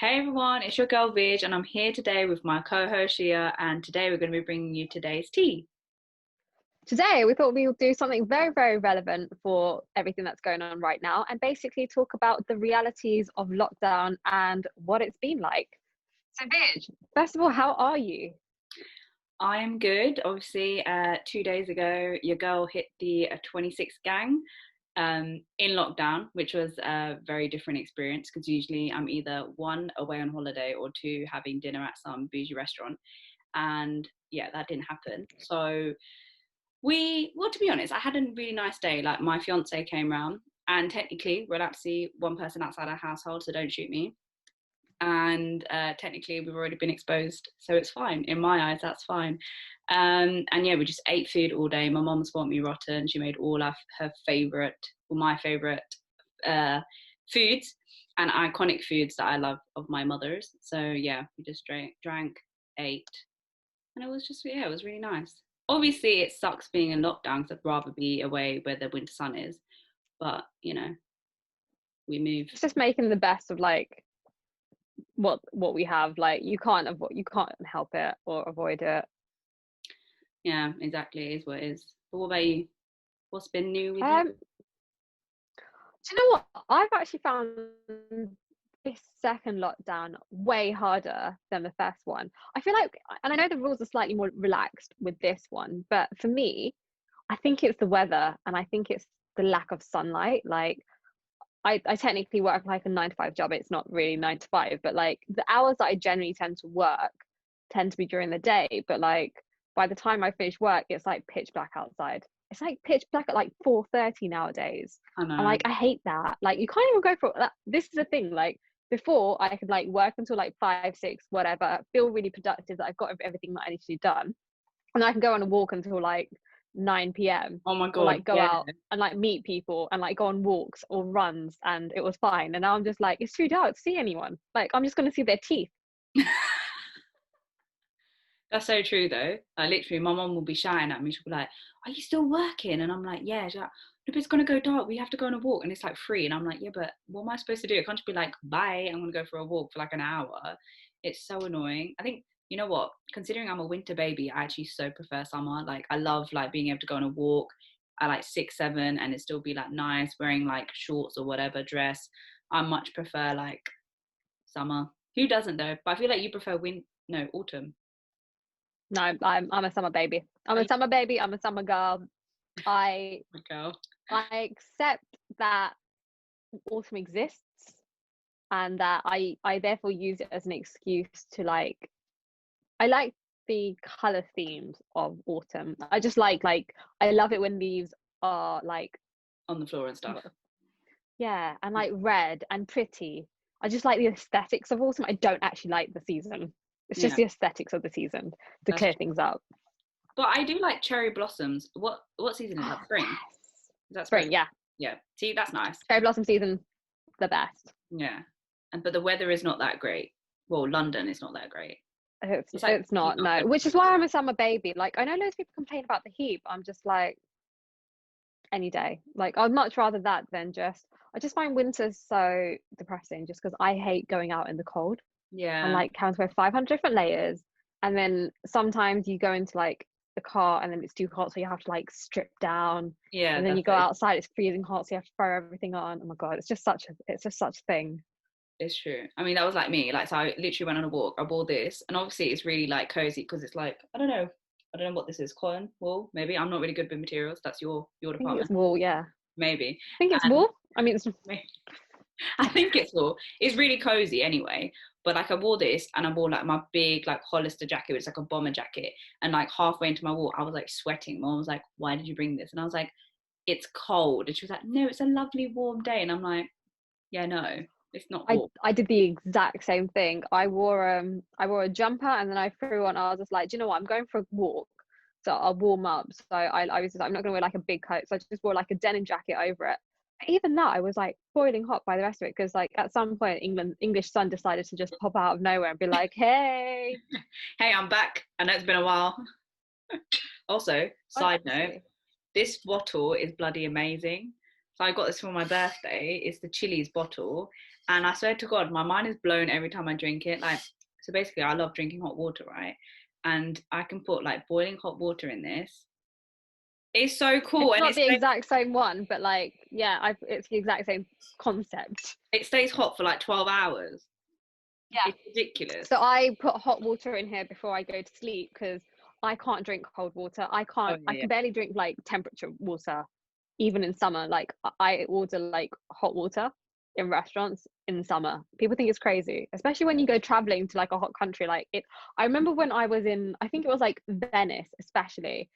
Hey everyone, it's your girl Vij, and I'm here today with my co-host Shia, and today we're going to be bringing you today's tea. Today, we thought we would do something very, very relevant for everything that's going on right now and basically talk about the realities of lockdown and what it's been like. So, Vij, first of all, how are you? I am good. Obviously, 2 days ago, your girl hit the 26 gang in lockdown, which was a very different experience because usually I'm either one, away on holiday, or two, having dinner at some bougie restaurant. And yeah, that didn't happen. So well, to be honest, I had a really nice day. Like my fiance came round, and technically we're allowed to see one person outside our household, so don't shoot me. And technically we've already been exposed, so it's fine. In my eyes, that's fine. And yeah, we just ate food all day. My mum spoilt me rotten. She made all of her favorite, or my favorite, uh, foods and iconic foods that I love of my mother's. So yeah, we just drank, ate, and it was just, yeah, it was really nice. Obviously it sucks being in lockdown because I'd rather be away where the winter sun is, but we move. It's just making the best of like what we have. Like you can't help it or avoid it. Yeah, exactly, it is what it is. But what about you? What's been new with you? Do you know what? I've actually found this second lockdown way harder than the first one. I feel like, and I know the rules are slightly more relaxed with this one, but for me, I think it's the weather and I think it's the lack of sunlight. Like, I technically work like a 9 to 5 job. It's not really 9 to 5, but like the hours that I generally tend to work tend to be during the day. But like by the time I finish work, it's like pitch black outside. It's like pitch black at like 4:30 nowadays. I And know. like I hate that. Like you can't even go for that. This is the thing. Like before I could like work until like 5, 6, whatever, feel really productive that I've got everything that I need to do done. And I can go on a walk until like 9 p.m. Oh my or god, like go yeah. out and like meet people and like go on walks or runs and it was fine. And now I'm just like, it's too dark to see anyone. Like I'm just gonna see their teeth. That's so true though. Like literally my mom will be shouting at me. She'll be like, "Are you still working?" And I'm like, "Yeah." She's like, "No, but it's gonna go dark. We have to go on a walk." And it's like 3. And I'm like, "Yeah, but what am I supposed to do? I can't just be like, bye, I'm gonna go for a walk for like an hour." It's so annoying. I think, you know what? Considering I'm a winter baby, I actually so prefer summer. Like I love like being able to go on a walk at like 6, 7 and it still be like nice, wearing like shorts or whatever, dress. I much prefer like summer. Who doesn't though? But I feel like you prefer no, autumn. No, I'm a summer baby. I'm Are a you summer baby. I'm a summer girl. I a girl? I accept that autumn exists and that I therefore use it as an excuse to like I like the color themes of autumn. I just like I love it when leaves are like On the floor and stuff. yeah, and like red and pretty. I just like the aesthetics of autumn. I don't actually like the season. It's just Yeah, the aesthetics of the season to that's clear true. things up. But I do like cherry blossoms. What season is that? Spring? Yes. Is that spring? Spring, yeah. Yeah. See, that's nice. Cherry blossom season, the best. Yeah. And but the weather is not that great. Well, London is not that great. It's like It's heat not, up no. Which is why I'm a summer baby. Like I know loads of people complain about the heat, but I'm just like any day. Like I'd much rather that than just I just find winter so depressing just because I hate going out in the cold and Yeah. like having to wear 500 different layers. And then sometimes you go into like the car and then it's too hot, so you have to like strip down. Yeah, And then you that's go it. outside, it's freezing hot, so you have to throw everything on. Oh my god, it's just such a thing. It's true. I mean, that was like me. Like, so I literally went on a walk. I wore this, and obviously it's really like cozy because it's like I don't know what this is. Cotton wool, maybe. I'm not really good with materials. That's your I think it's department, wool, yeah. maybe. I think it's And wool. I mean, it's I think it's all. It's really cozy anyway. But like I wore this and I wore like my big like Hollister jacket, which is like a bomber jacket. And like halfway into my walk, I was like sweating. Mom was like, "Why did you bring this?" And I was like, "It's cold." And she was like, "No, it's a lovely warm day." And I'm like, "Yeah, no, it's not warm." I did the exact same thing. I wore a jumper and then I threw on. I was just like, do you know what? I'm going for a walk, so I'll warm up. So I was just like, I'm not gonna wear like a big coat, so I just wore like a denim jacket over it. But even that, I was like boiling hot by the rest of it because like at some point, English sun decided to just pop out of nowhere and be like, hey, Hey, I'm back. I know it's been a while. Also, side note, honestly, this bottle is bloody amazing. So I got this for my birthday. It's the Chili's bottle, And I swear to God, my mind is blown every time I drink it. Like, so basically, I love drinking hot water, right? And I can put like boiling hot water in this. It's so cool, It's and not the exact same one, but like, yeah, it's the exact same concept. it stays hot for like 12 hours. Yeah. It's ridiculous. So I put hot water in here before I go to sleep because I can't drink cold water. Oh I yeah, can barely drink like temperature water, even in summer. Like I order like hot water in restaurants in summer. People think it's crazy, especially when you go traveling to like a hot country. Like it, I remember when I was in, I think it was like Venice, especially,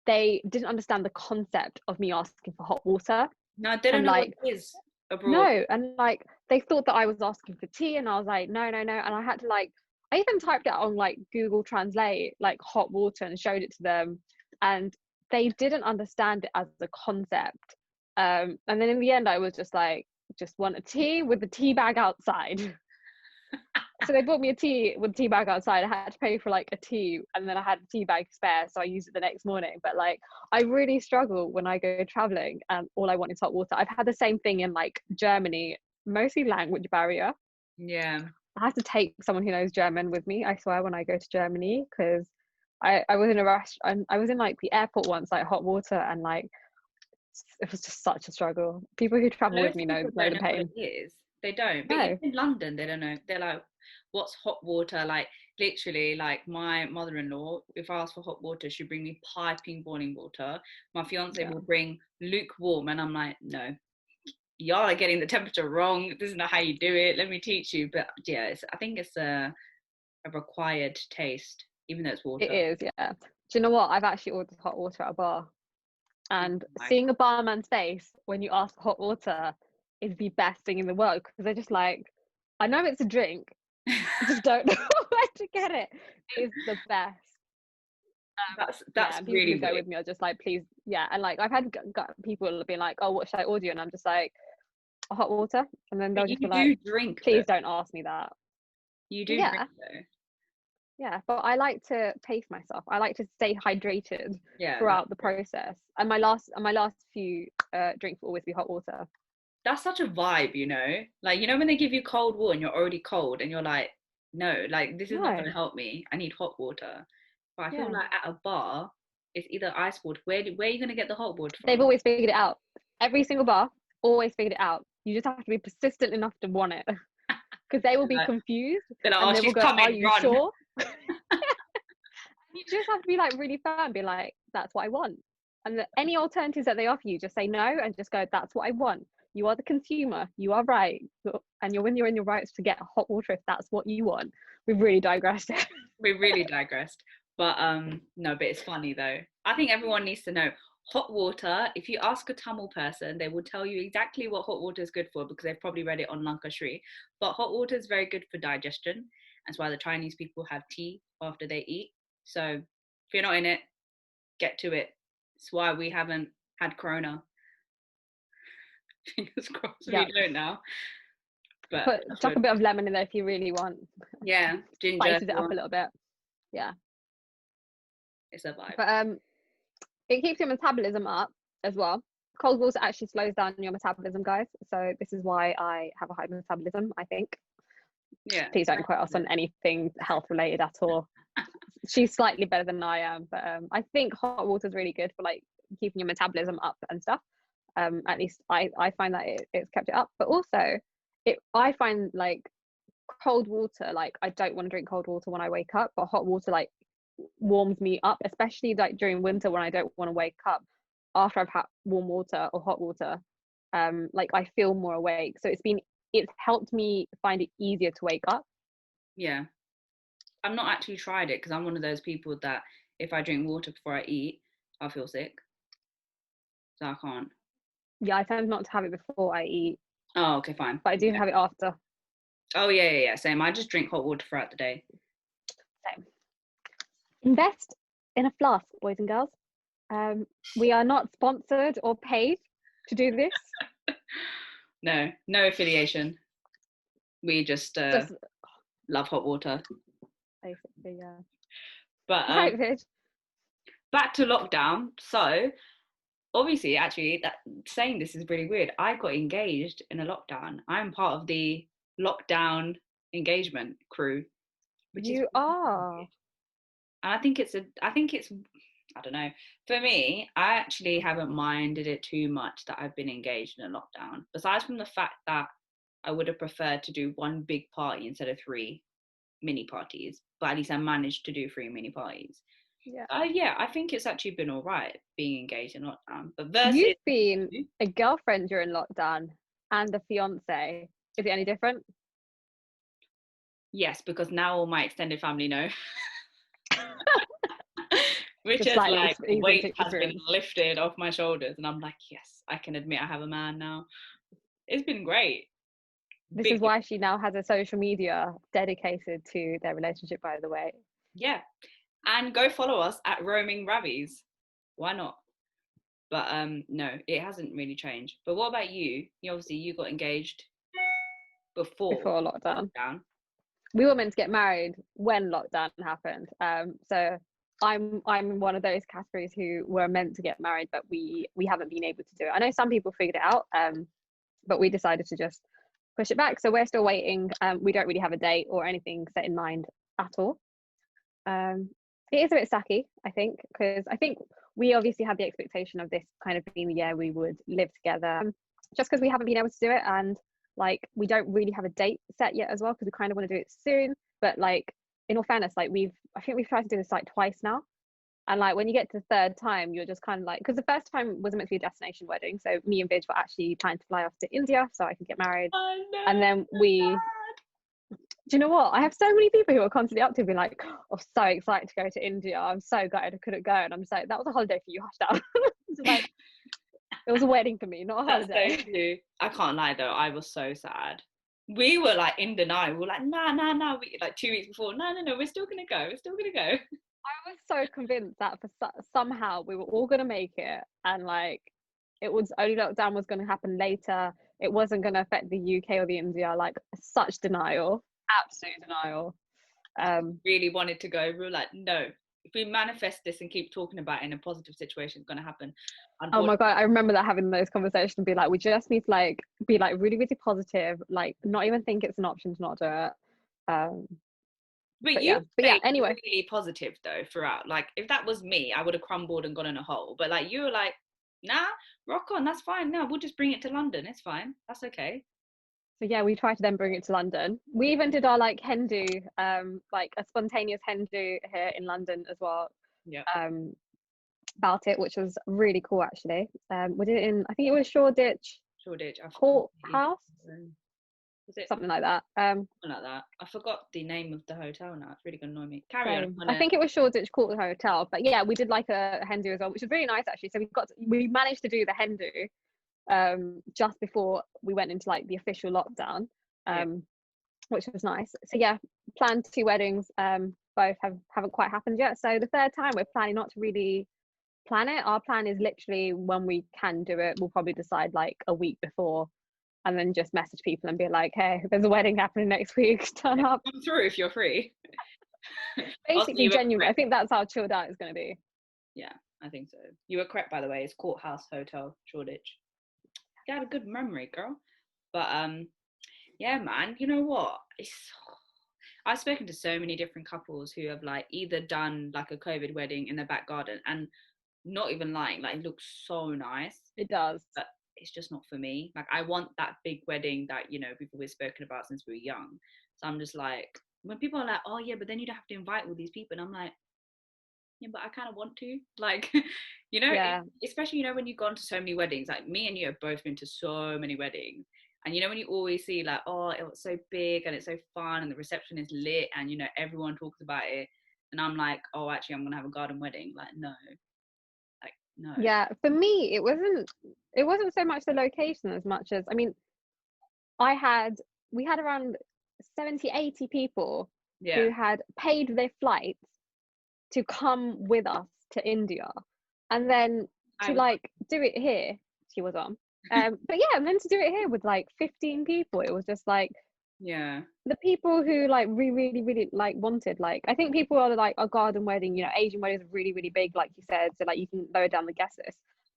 they didn't understand the concept of me asking for hot water. no, they don't And know what like, it is abroad. no, and like they thought that I was asking for tea, and I was like, no, no, no. And I had to like, I even typed it on like Google Translate, like hot water, and showed it to them, and they didn't understand it as a concept. And then in the end, I was just like, just want a tea with the tea bag outside. So they bought me a tea with a tea bag outside. I had to pay for like a tea, and then I had a tea bag spare, so I used it the next morning. But like, I really struggle when I go traveling, and all I want is hot water. I've had the same thing in like Germany, mostly language barrier. Yeah, I have to take someone who knows German with me, I swear, when I go to Germany, because I was in a rush. I was in like the airport once, like hot water, and like it was just such a struggle. People who travel with loads me of people know don't the know what pain. it is. They don't. But even No, in London, they don't know. They're like, what's hot water? Like, literally, like my mother-in-law, if I ask for hot water, she'd bring me piping boiling water. My fiance yeah, will bring lukewarm, and I'm like, no, y'all are getting the temperature wrong. This is not how you do it. Let me teach you. But yeah, I think it's a required taste, even though it's it water. is. Yeah. Do you know what? I've actually ordered hot water at a bar. Oh And my seeing a barman's face when you ask for hot water is the best thing in the world because they're just like, I know it's a drink, God. I just don't know where to get it. It is the best. Yeah, That's and people really who go weird. with me are just like, please, yeah. And like, I've had people being like, oh, what should I order you? And I'm just like, hot water. And then they'll But just be you like, do drink though. please don't ask me that. You do drink Yeah, though. yeah. But I like to pace myself. I like to stay hydrated Yeah, that's throughout the true. process. And my last few drinks will always be hot water. That's such a vibe, you know? Like, you know, when they give you cold water and you're already cold and you're like, no, like, this is not going No, to help me. I need hot water. But I feel yeah. like at a bar, it's either ice water. Where are you going to get the hot water They've from? always figured it out. Every single bar always figured it out. You just have to be persistent enough to want it because they will be Like, confused they're like, and oh, they will she's go, are coming, you run. sure? You just have to be like really firm, be like, that's what I want. And any alternatives that they offer you, just say no and just go, that's what I want. You are the consumer. You are right. And you're when you're in your rights to get hot water if that's what you want. We've really digressed. We really digressed. But no, but it's funny though. I think everyone needs to know hot water. If you ask a Tamil person, they will tell you exactly what hot water is good for because they've probably read it on Lankashri. But hot water is very good for digestion. That's why the Chinese people have tea after they eat. So if you're not in it, get to it. It's why we haven't had corona. Fingers crossed Yeah. we don't now. But Put touch chuck a wood. bit of lemon in there if you really want. Yeah, ginger. Spices it up a little bit. Yeah. It's a vibe. But it keeps your metabolism up as well. Cold water actually slows down your metabolism, guys. So this is why I have a high metabolism, I think. Yeah. Please don't quote us on anything health related at all. She's slightly better than I am, but I think hot water is really good for like keeping your metabolism up and stuff. At least I find that it's kept it up. But also, I find like cold water, like I don't want to drink cold water when I wake up, but hot water like warms me up, especially like during winter when I don't want to wake up after I've had warm water or hot water. Like I feel more awake. So it's helped me find it easier to wake up. Yeah. I've not actually tried it because I'm one of those people that if I drink water before I eat, I'll feel sick. So I can't. Yeah, I tend not to have it before I eat, Oh, okay, fine. but I do Yeah. have it after. Oh, yeah, yeah, yeah. Same. I just drink hot water throughout the day. So invest in a flask, boys and girls. We are not sponsored or paid to do this. No, no affiliation. We just Just love hot water. basically, yeah. But Right, Vid. back to lockdown. So obviously, actually, that saying this is really weird. I got engaged in a lockdown. I'm part of the lockdown engagement crew, which is You really are. weird. And I think it's I don't know. For me, I actually haven't minded it too much that I've been engaged in a lockdown. Besides from the fact that I would have preferred to do one big party instead of three mini parties, but at least I managed to do three mini parties. Yeah. Yeah, I think it's actually been all right being engaged in lockdown. But versus, You've been a girlfriend during lockdown and a fiance. Is it any different? yes, because now all my extended family know, which Just is slightly like easier weight to has been experience. lifted off my shoulders, and I'm like, yes, I can admit I have a man now. It's been great. This Big, is why she now has a social media dedicated to their relationship, by the way. yeah. And go follow us at Roaming Ravies. Why not? But no, it hasn't really changed. But what about you? You obviously you got engaged before Before lockdown. lockdown. We were meant to get married when lockdown happened. So I'm one of those categories who were meant to get married, but we haven't been able to do it. I know some people figured it out, but we decided to just push it back. So we're still waiting. We don't really have a date or anything set in mind at all. It is a bit sucky, I think, because I think we obviously had the expectation of this kind of being the year we would live together. Just because we haven't been able to do it, and like we don't really have a date set yet as well, because we kind of want to do it soon. But like in all fairness, like I think we've tried to do this like twice now, and like when you get to the third time, you're just kind of like, because the first time was meant to be a destination wedding, so me and Vidge were actually planning to fly off to India so I could get married, Oh no, and then we do you know what? I have so many people who are constantly up to me like, oh, so excited to go to India. I'm so gutted I couldn't go. And I'm just like, that was a holiday for you, hush down. It's like, it was a wedding for me, not a that's so holiday. true. I can't lie though, I was so sad. We were like in denial. We were like, nah, nah, nah. Like 2 weeks before, no, no, no, we're still gonna go. We're still gonna go. I was so convinced that for somehow we were all going to make it. And like, it was only lockdown was going to happen later. It wasn't going to affect the UK or the India. Like, such denial, absolute denial. Really wanted to go. We were like, no. If we manifest this and keep talking about it in a positive situation, it's gonna happen. Oh my Unfortunately, god, I remember that, having those conversations and be like, we just need to like be like really, really positive, like not even think it's an option to not do it. Um, but but you yeah, stayed anyway. really positive though throughout. Like if that was me, I would have crumbled and gone in a hole. But like you were like, nah, rock on, that's fine. No, we'll just bring it to London. It's fine. That's okay. So yeah, we tried to then bring it to London. We even did our like hen do, like a spontaneous hen do here in London as well. Yeah. Um, about it, which was really cool actually. We did it in, I think it was Shoreditch Shoreditch. I Court completely. House, Was it something like that. something like that? I forgot the name of the hotel now. It's really gonna annoy me. Carry on. Same. I think it was Shoreditch Court Hotel, but yeah, we did like a hen do as well, which was really nice actually. So we managed to do the hen do just before we went into like the official lockdown, Yeah. which was nice. So yeah, planned two weddings, both haven't quite happened yet. So the third time we're planning not to really plan it. Our plan is literally when we can do it, we'll probably decide like a week before, and then just message people and be like, hey, there's a wedding happening next week, turn up. Come through if you're free. Also, Basically you were genuinely, I correct. think that's how chilled out it's going to be. Yeah, I think so. You were correct, by the way. It's Courthouse Hotel, Shoreditch. You had a good memory, girl. But yeah, man. You know what? I've spoken to so many different couples who have like either done like a COVID wedding in their back garden, and not even lying, like it looks so nice, It does. but it's just not for me. Like I want that big wedding that we've always spoken about since we were young. So I'm just like, when people are like, oh yeah, but then you'd have to invite all these people, and I'm like, yeah, but I kind of want to, like, Yeah. especially when you've gone to so many weddings. Like me and you have both been to so many weddings, and when you always see like, oh, it was so big and it's so fun and the reception is lit and everyone talks about it, and I'm like, oh, actually, I'm gonna have a garden wedding. Like, no, like no. Yeah, for me it wasn't so much the location as much as, I mean, I had we had around 70-80 people Yeah. who had paid their flights to come with us to India, and then I to was like do it here. She was on. But yeah, and then to do it here with like 15 people, it was just like yeah. the people who like really, really like wanted, like, I think people are like, a garden wedding, Asian weddings are really, really big, like you said, so like you can lower down the guest list.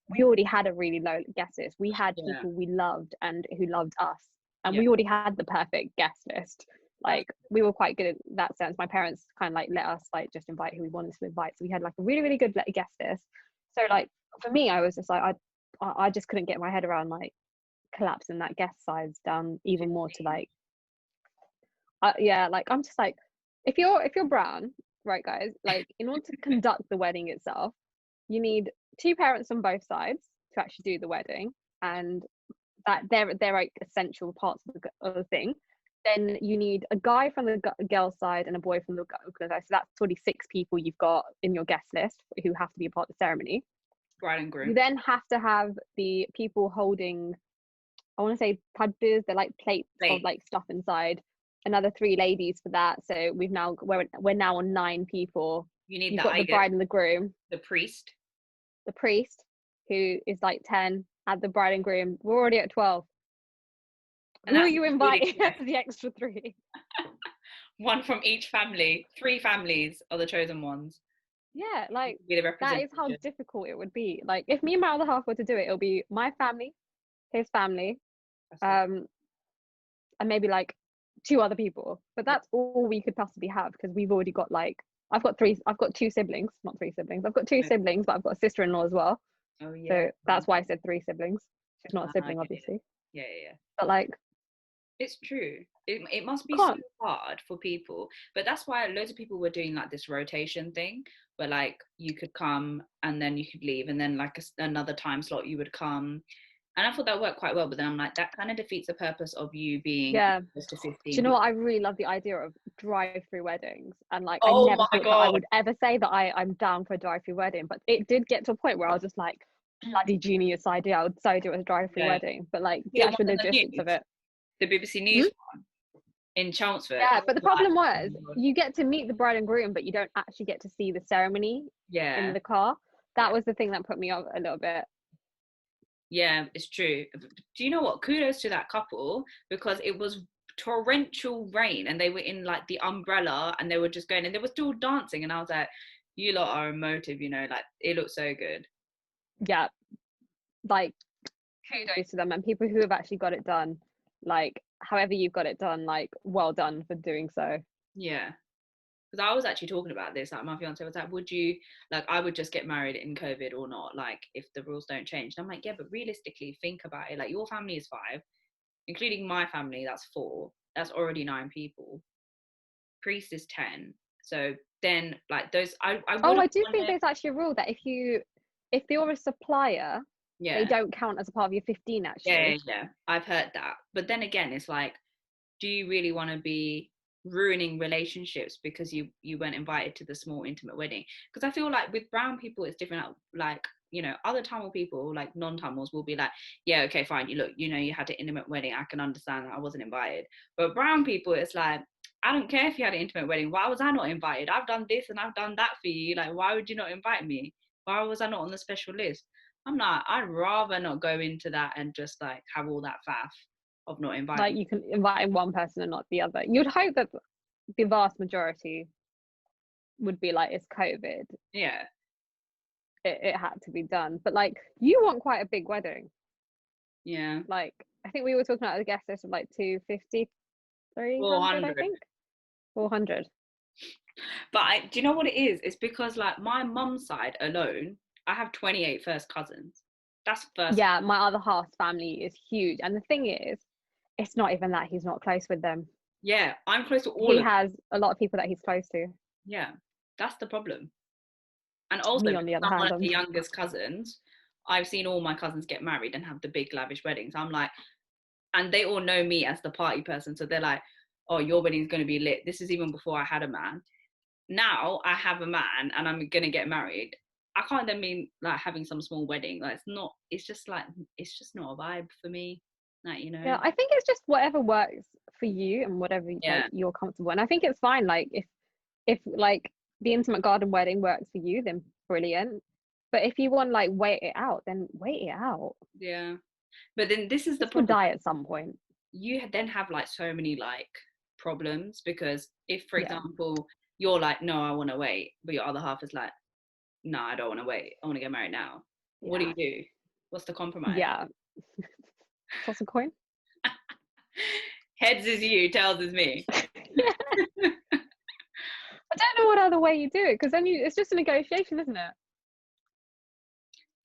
We already had a really low guest list. We had Yeah. people we loved and who loved us. and Yeah. we already had the perfect guest list. That's Like we were quite good in that sense. My parents kind of like let us like just invite who we wanted to invite, so we had like a really good guest list. So like for me, I was just like I just couldn't get my head around like collapsing that guest size down even more to like yeah, like I'm just like if you're brown, right guys, like in order to conduct the wedding itself, you need two parents on both sides to actually do the wedding, and that they're like essential parts of the thing. Then you need a guy from the girl side and a boy from the girl side. So that's already 6 people you've got in your guest list who have to be a part of the ceremony. bride and You groom. then have to have the people holding, I want to say padbis, they're like plates of Wait, like stuff inside. Another 3 ladies for that. So we're now on 9 people. you need You've that, got I the guess, bride and the groom, the priest. the priest, who is like 10, add the bride and groom. We're already at 12. And Who are that's you including inviting as the extra 3? one from each family. 3 families are the chosen ones. Yeah, like Be the that is how representation. difficult it would be. Like if me and my other half were to do it, it'll be my family, his family, That's it. um, and maybe like 2 other people. But Yeah. that's all we could possibly have because we've already got like I've got 2 siblings, not 3 siblings. I've got two Right. siblings, but I've got a sister-in-law as well. Oh yeah. So that's why I said 3 siblings. She's not a sibling, Yeah, obviously. yeah, yeah, yeah. But like It's true. It must be so can't. hard for people, but that's why loads of people were doing like this rotation thing, where like you could come and then you could leave, and then like another time slot you would come, and I thought that worked quite well. But then I'm like, that kind of defeats the purpose of you being Yeah. close to Do 15 you know people. what? I really love the idea of drive-through weddings, and like I Oh never my thought that I god! would ever say that I'm down for a drive-through wedding, but it did get to a point where I was just like, bloody genius idea. I would so do a drive-through Yeah, wedding, but like the the one actual in the logistics of news, it. the BBC Hmm? News one in Chelmsford. I Yeah, was but the like, problem oh was my god. you get to meet the bride and groom, but you don't actually get to see the ceremony in Yeah, the car. That yeah. was the thing that put me off a little bit. Yeah, it's true. Do you know what? Kudos to that couple, because it was torrential rain and they were in like the umbrella and they were just going and they were still dancing. And I was like, you lot are emotive, like it looks so good. Yeah, like kudos to them and people who have actually got it done. Like, however you've got it done, like, well done for doing so. Yeah. Because I was actually talking about this, like my fiance was like, would you, like, I would just get married in COVID or not, like if the rules don't change. And I'm like, yeah, but realistically, think about it. Like your family is 5, including my family, that's 4. That's already 9 people. Priest is 10. So then like those I Oh, wouldn't I do want think to. there's actually a rule that if you're a supplier, they Yeah, don't count as a part of your 15 yeah, actually. yeah, yeah. I've heard that. But then again, it's like, do you really want to be ruining relationships because you weren't invited to the small intimate wedding? Because I feel like with brown people it's different. Like, other Tamil people, like non-Tamils, will be like, yeah, okay, fine, you look, you had an intimate wedding, I can understand that, I wasn't invited. But brown people, it's like, I don't care if you had an intimate wedding, why was I not invited? I've done this and I've done that for you, like why would you not invite me? Why was I not on the special list? I'm like, I'd rather not go into that and just like have all that faff of not Like inviting. you can invite one person and not the other. You'd hope that the vast majority would be like, it's COVID. Yeah, It had to be done. But like you want quite a big wedding. yeah. Like I think we were talking about a guest list of like 250, 300, I 400. think. 400. But do you know what it is? It's because like my mum's side alone, I have 28 first cousins. That's first. Yeah, my other half's family is huge. And the thing is, it's not even that he's not close with them. Yeah, I'm close to all He of them. has a lot of people that he's close to. Yeah, that's the problem. And also, Me, because on the other I'm one hand, of the youngest cousins, I've seen all my cousins get married and have the big lavish weddings. I'm like, and they all know me as the party person. So they're like, oh, your wedding's going to be lit. This is even before I had a man. Now I have a man and I'm gonna get married. I can't then mean like having some small wedding. Like it's not. It's just like it's just not a vibe for me. Like yeah, I think it's just whatever works for you and whatever like Yeah, you're comfortable. And I think it's fine. Like if like the intimate garden wedding works for you, then brilliant. But if you want to like wait it out, then wait it out. yeah. But then this is the This will problem. die at some point. You then have like so many like problems because if, for Yeah. example, you're like, no, I want to wait, but your other half is like, no, I don't want to wait. I want to get married now. What do Yeah. you do? What's the compromise? Yeah. Toss a coin. Heads is you, tails is me. Yeah. I don't know what other way you do it, because then it's just a negotiation, isn't it?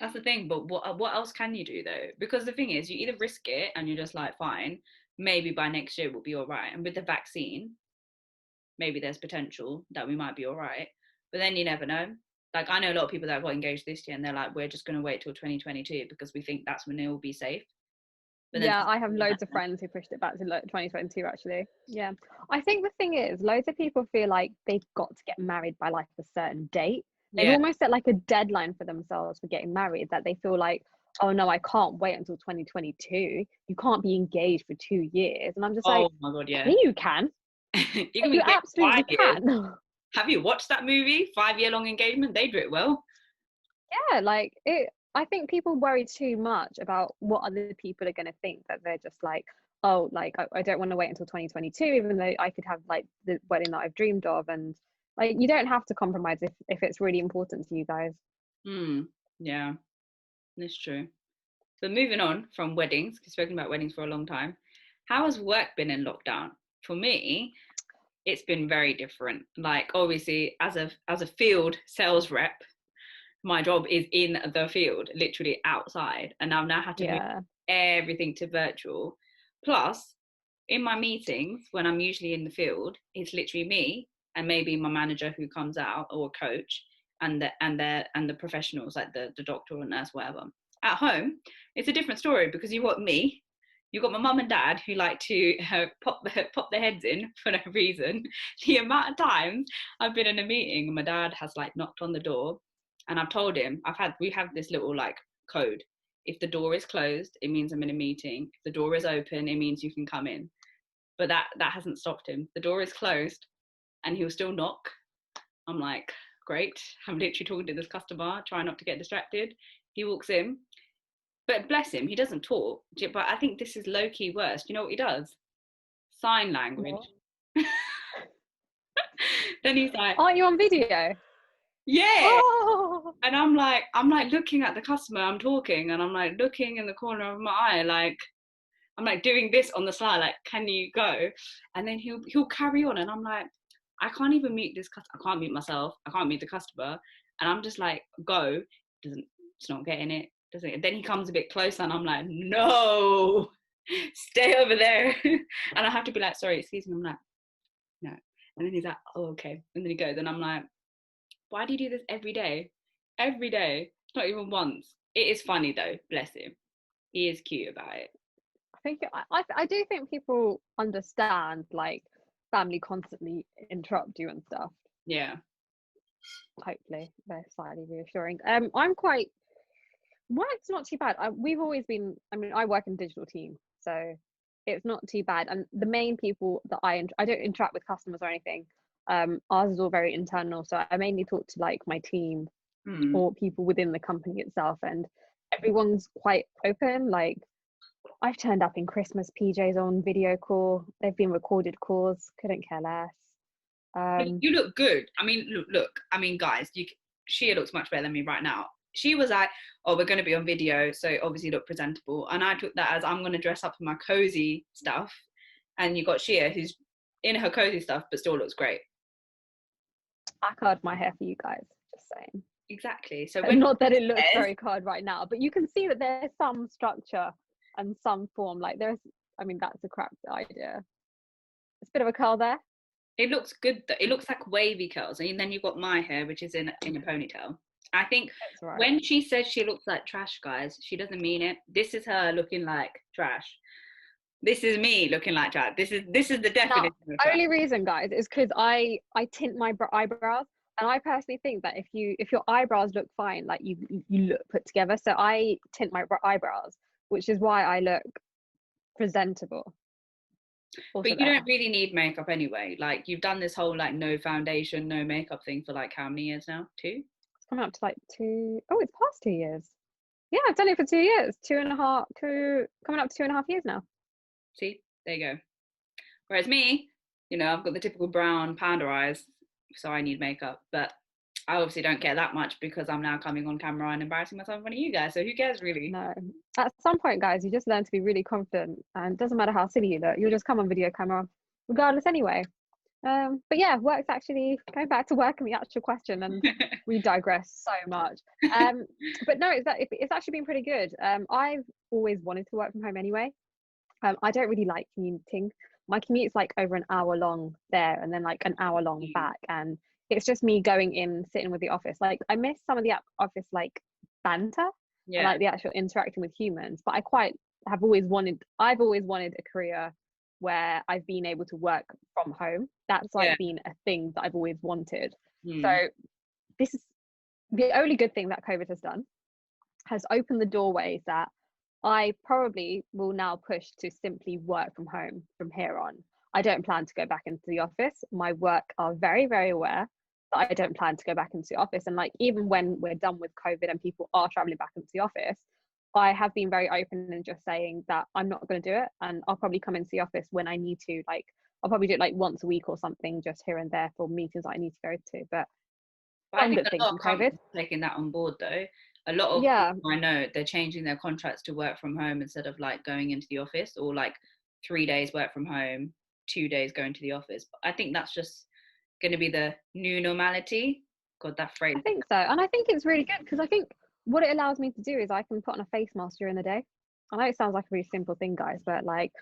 That's the thing, but what else can you do though? Because the thing is, you either risk it and you're just like, fine, maybe by next year we'll be all right. And with the vaccine, maybe there's potential that we might be all right. But then you never know. Like I know a lot of people that got engaged this year, and they're like, we're just going to wait till 2022 because we think that's when it will be safe. But then Yeah, I have loads of friends who pushed it back to 2022 actually. Yeah. I think the thing is, loads of people feel like they've got to get married by like a certain date. They've yeah. almost set like a deadline for themselves for getting married, that they feel like, oh no, I can't wait until 2022. You can't be engaged for 2 years. And I'm just like, Oh my god, yeah. yeah, you can. You Yeah, can be you engaged 5 absolutely years. can. Have you watched that movie, 5 Year Long Engagement? They do it well. Yeah, like it. I think people worry too much about what other people are going to think, that they're just like, oh, like I don't want to wait until 2022, even though I could have like the wedding that I've dreamed of. And like, you don't have to compromise if it's really important to you guys. Yeah, that's true. But moving on from weddings, because we've spoken about weddings for a long time, how has work been in lockdown? For me, it's been very different. Like obviously, as a field sales rep, my job is in the field, literally outside, and I've now had to move Yeah. everything to virtual. Plus, in my meetings, when I'm usually in the field, it's literally me and maybe my manager who comes out or coach, and the professionals like the doctor or nurse, whatever. At home, it's a different story because you've got me, you've got my mum and dad who like to pop their heads in for no reason. The amount of times I've been in a meeting and my dad has like knocked on the door, and I've told him we have this little like code. If the door is closed, it means I'm in a meeting. If the door is open, it means you can come in. But that hasn't stopped him. The door is closed and he'll still knock. I'm like, great. I'm literally talking to this customer, trying not to get distracted. He walks in. But bless him, he doesn't talk. But I think this is low key worse. You know what he does? Sign language. What? Then he's like, Aren't you on video? yeah. Oh, And I'm like looking at the customer, I'm talking, and I'm like looking in the corner of my eye, like I'm like doing this on the side, like, can you go? And then he'll carry on, and I'm like, I can't even meet this customer. I can't meet myself. I can't meet the customer, and I'm just like, go. Doesn't. It's not getting it. Doesn't. And then he comes a bit closer, and I'm like, no, stay over there. And I have to be like, sorry, excuse me. I'm like, no. And then he's like, oh, okay. And then he goes, and I'm like, why do you do this every day? Every day. Not even once. It is funny though. Bless him. He is cute about it. I think I do think people understand like family constantly interrupt you and stuff. Yeah. Hopefully they're slightly reassuring. I'm quite, work's not too bad. We've always been, I mean, I work in digital team, so it's not too bad. And the main people that I don't interact with customers or anything. Ours is all very internal, so I mainly talk to like my team Hmm. or people within the company itself, and everyone's quite open. Like, I've turned up in Christmas PJs on video call. They've been recorded calls. Couldn't care less. Um, You look good. I mean, look. I mean, guys, she looks much better than me right now. She was like, "Oh, we're going to be on video, so obviously look presentable." And I took that as I'm going to dress up in my cozy stuff. And you got Shia, who's in her cozy stuff, but still looks great. I card my hair for you guys. Just saying. Exactly. So when Not that it looks says, very card right now, but you can see that there's some structure and some form. Like there's, I mean, that's a crap idea. It's a bit of a curl there. it looks good, it looks like wavy curls, and then you've got my hair, which is in a ponytail. I think It's all right. when she says she looks like trash, guys, she doesn't mean it. This is her looking like trash. This is me looking like trash. This is the Now, definition of trash. only reason, guys, is because I tint my eyebrows, and I personally think that if your eyebrows look fine, like you look put together. So I tint my eyebrows, which is why I look presentable. Also But you there. don't really need makeup anyway. Like you've done this whole like no foundation, no makeup thing for like how many years now? 2? It's coming up to like two. Oh, it's past 2 years. Yeah, I've done it for 2 years. Two and a half. Two coming up to 2.5 years now. See, there you go. Whereas me, I've got the typical brown panda eyes, so I need makeup. But I obviously don't care that much because I'm now coming on camera and embarrassing myself in front of you guys. So who cares really? No. At some point, guys, you just learn to be really confident, and it doesn't matter how silly you look, you'll just come on video camera regardless anyway. But yeah, work's actually going back to work and the actual question, and we digress so much. But no, it's actually been pretty good. I've always wanted to work from home anyway. I don't really like commuting. My commute's like over an hour long there and then like an hour long back, and it's just me going in, sitting with the office. Like I miss some of the office like banter and Yeah, like the actual interacting with humans. But I've always wanted a career where I've been able to work from home. That's yeah. like been a thing that I've always wanted. So Hmm. this is the only good thing that COVID has opened the doorways that I probably will now push to simply work from home from here on. I don't plan to go back into the office. My work are very, very aware that I don't plan to go back into the office. And like, even when we're done with COVID and people are traveling back into the office, I have been very open and just saying that I'm not going to do it. And I'll probably come into the office when I need to. Like, I'll probably do it like once a week or something, just here and there for meetings that I need to go to. But But I one think good a thing lot from of COVID. companies are taking that on board though. A lot of Yeah, people I know, they're changing their contracts to work from home instead of like going into the office, or like 3 days work from home, 2 days going to the office. But I think that's just going to be the new normality. God, that phrase. I think so. And I think it's really good because I think what it allows me to do is I can put on a face mask during the day. I know it sounds like a really simple thing, guys, but like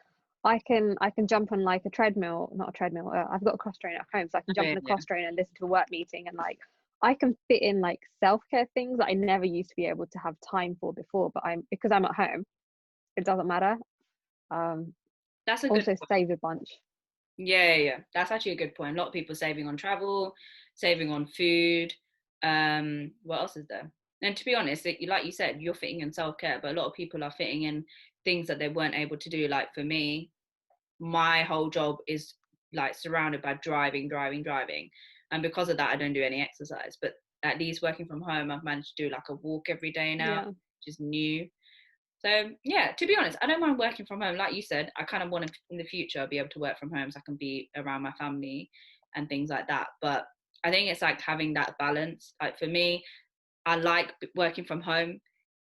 I can jump on like a treadmill, not a treadmill. I've got a cross trainer at home, so I can Oh, jump yeah, on a yeah. cross trainer and listen to a work meeting, and like I can fit in like self-care things that I never used to be able to have time for before. But because I'm at home, it doesn't matter. Um, That's a good also point. save a bunch. Yeah, yeah, yeah. That's actually a good point. A lot of people saving on travel, saving on food. What else is there? And to be honest, like you said, you're fitting in self-care, but a lot of people are fitting in things that they weren't able to do. Like for me, my whole job is like surrounded by driving, driving, driving. And because of that, I don't do any exercise. But at least working from home, I've managed to do like a walk every day now, Yeah, which is new. So yeah, to be honest, I don't mind working from home. Like you said, I kind of want to in the future be able to work from home so I can be around my family and things like that. But I think it's like having that balance. Like for me, I like working from home.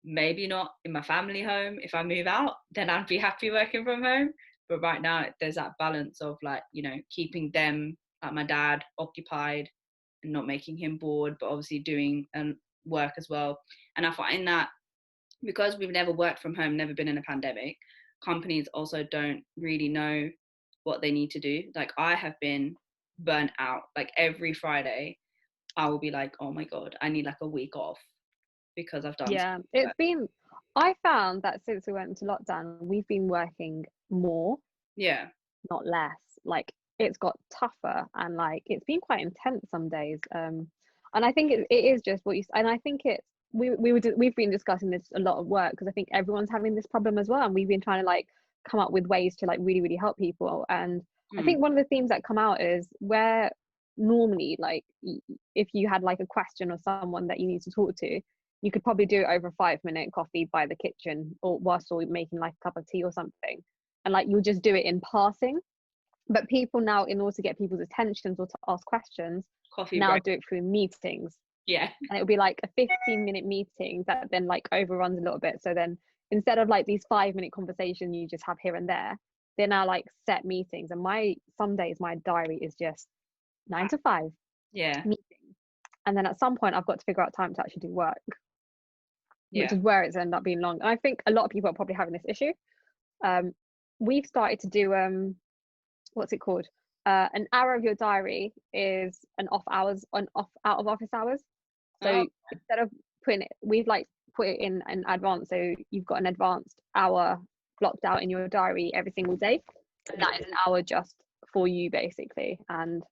Maybe not in my family home. If I move out, then I'd be happy working from home. But right now, there's that balance of like, keeping them, like my dad, occupied and not making him bored, but obviously doing work as well. And I find that because we've never worked from home, never been in a pandemic, companies also don't really know what they need to do. Like I have been burnt out. Like every Friday, I will be like, oh my God, I need like a week off because I've done so yeah. much It's work. been. I found that since we went into lockdown, we've been working more, Yeah. not less. Like it's got tougher, and like it's been quite intense some days. And I think it is just what you. And I think it's we've been discussing this a lot of work because I think everyone's having this problem as well, and we've been trying to like come up with ways to like really help people. And I Mm. think one of the themes that come out is where normally like if you had like a question or someone that you need to talk to, you could probably do it over a 5-minute coffee by the kitchen or whilst you're making like a cup of tea or something, and like you'll just do it in passing. But people now, in order to get people's attentions or to ask questions, Coffee now break. do it through meetings. Yeah. And it'll be like a 15-minute meeting that then like overruns a little bit. So then instead of like these 5-minute conversations you just have here and there, they're now like set meetings. And some days my diary is just 9 to 5 Yeah. meetings. And then at some point I've got to figure out time to actually do work, which Yeah. is where it's ended up being long. And I think a lot of people are probably having this issue. Um, we've started to do what's it called? An hour of your diary is an off hours on off out of office hours. So Oh, instead of putting it, we've like put it in advance. So you've got an advanced hour blocked out in your diary every single day, and that is an hour just for you basically. And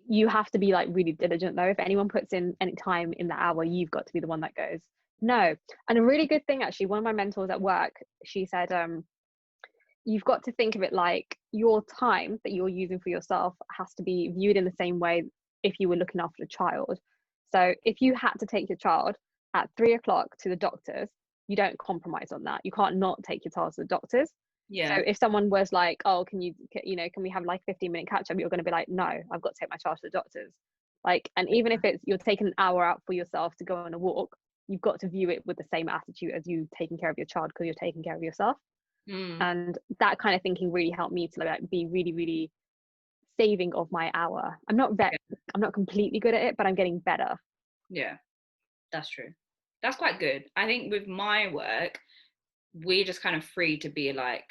you have to be like really diligent though. If anyone puts in any time in the hour, you've got to be the one that goes no. And a really good thing actually, one of my mentors at work, she said, you've got to think of it like your time that you're using for yourself has to be viewed in the same way if you were looking after a child. So if you had to take your child at 3 o'clock to the doctors, you don't compromise on that. You can't not take your child to the doctors. So yeah. if someone was like, oh, can we have like 15-minute catch up? You're going to be like, no, I've got to take my child to the doctors. Like, and even if it's you're taking an hour out for yourself to go on a walk, you've got to view it with the same attitude as you taking care of your child, because you're taking care of yourself. Mm, And that kind of thinking really helped me to like be really, really saving of my hour. yeah, I'm not completely good at it, but I'm getting better. yeah, that's true. That's quite good. I think with my work, we're just kind of free to be like,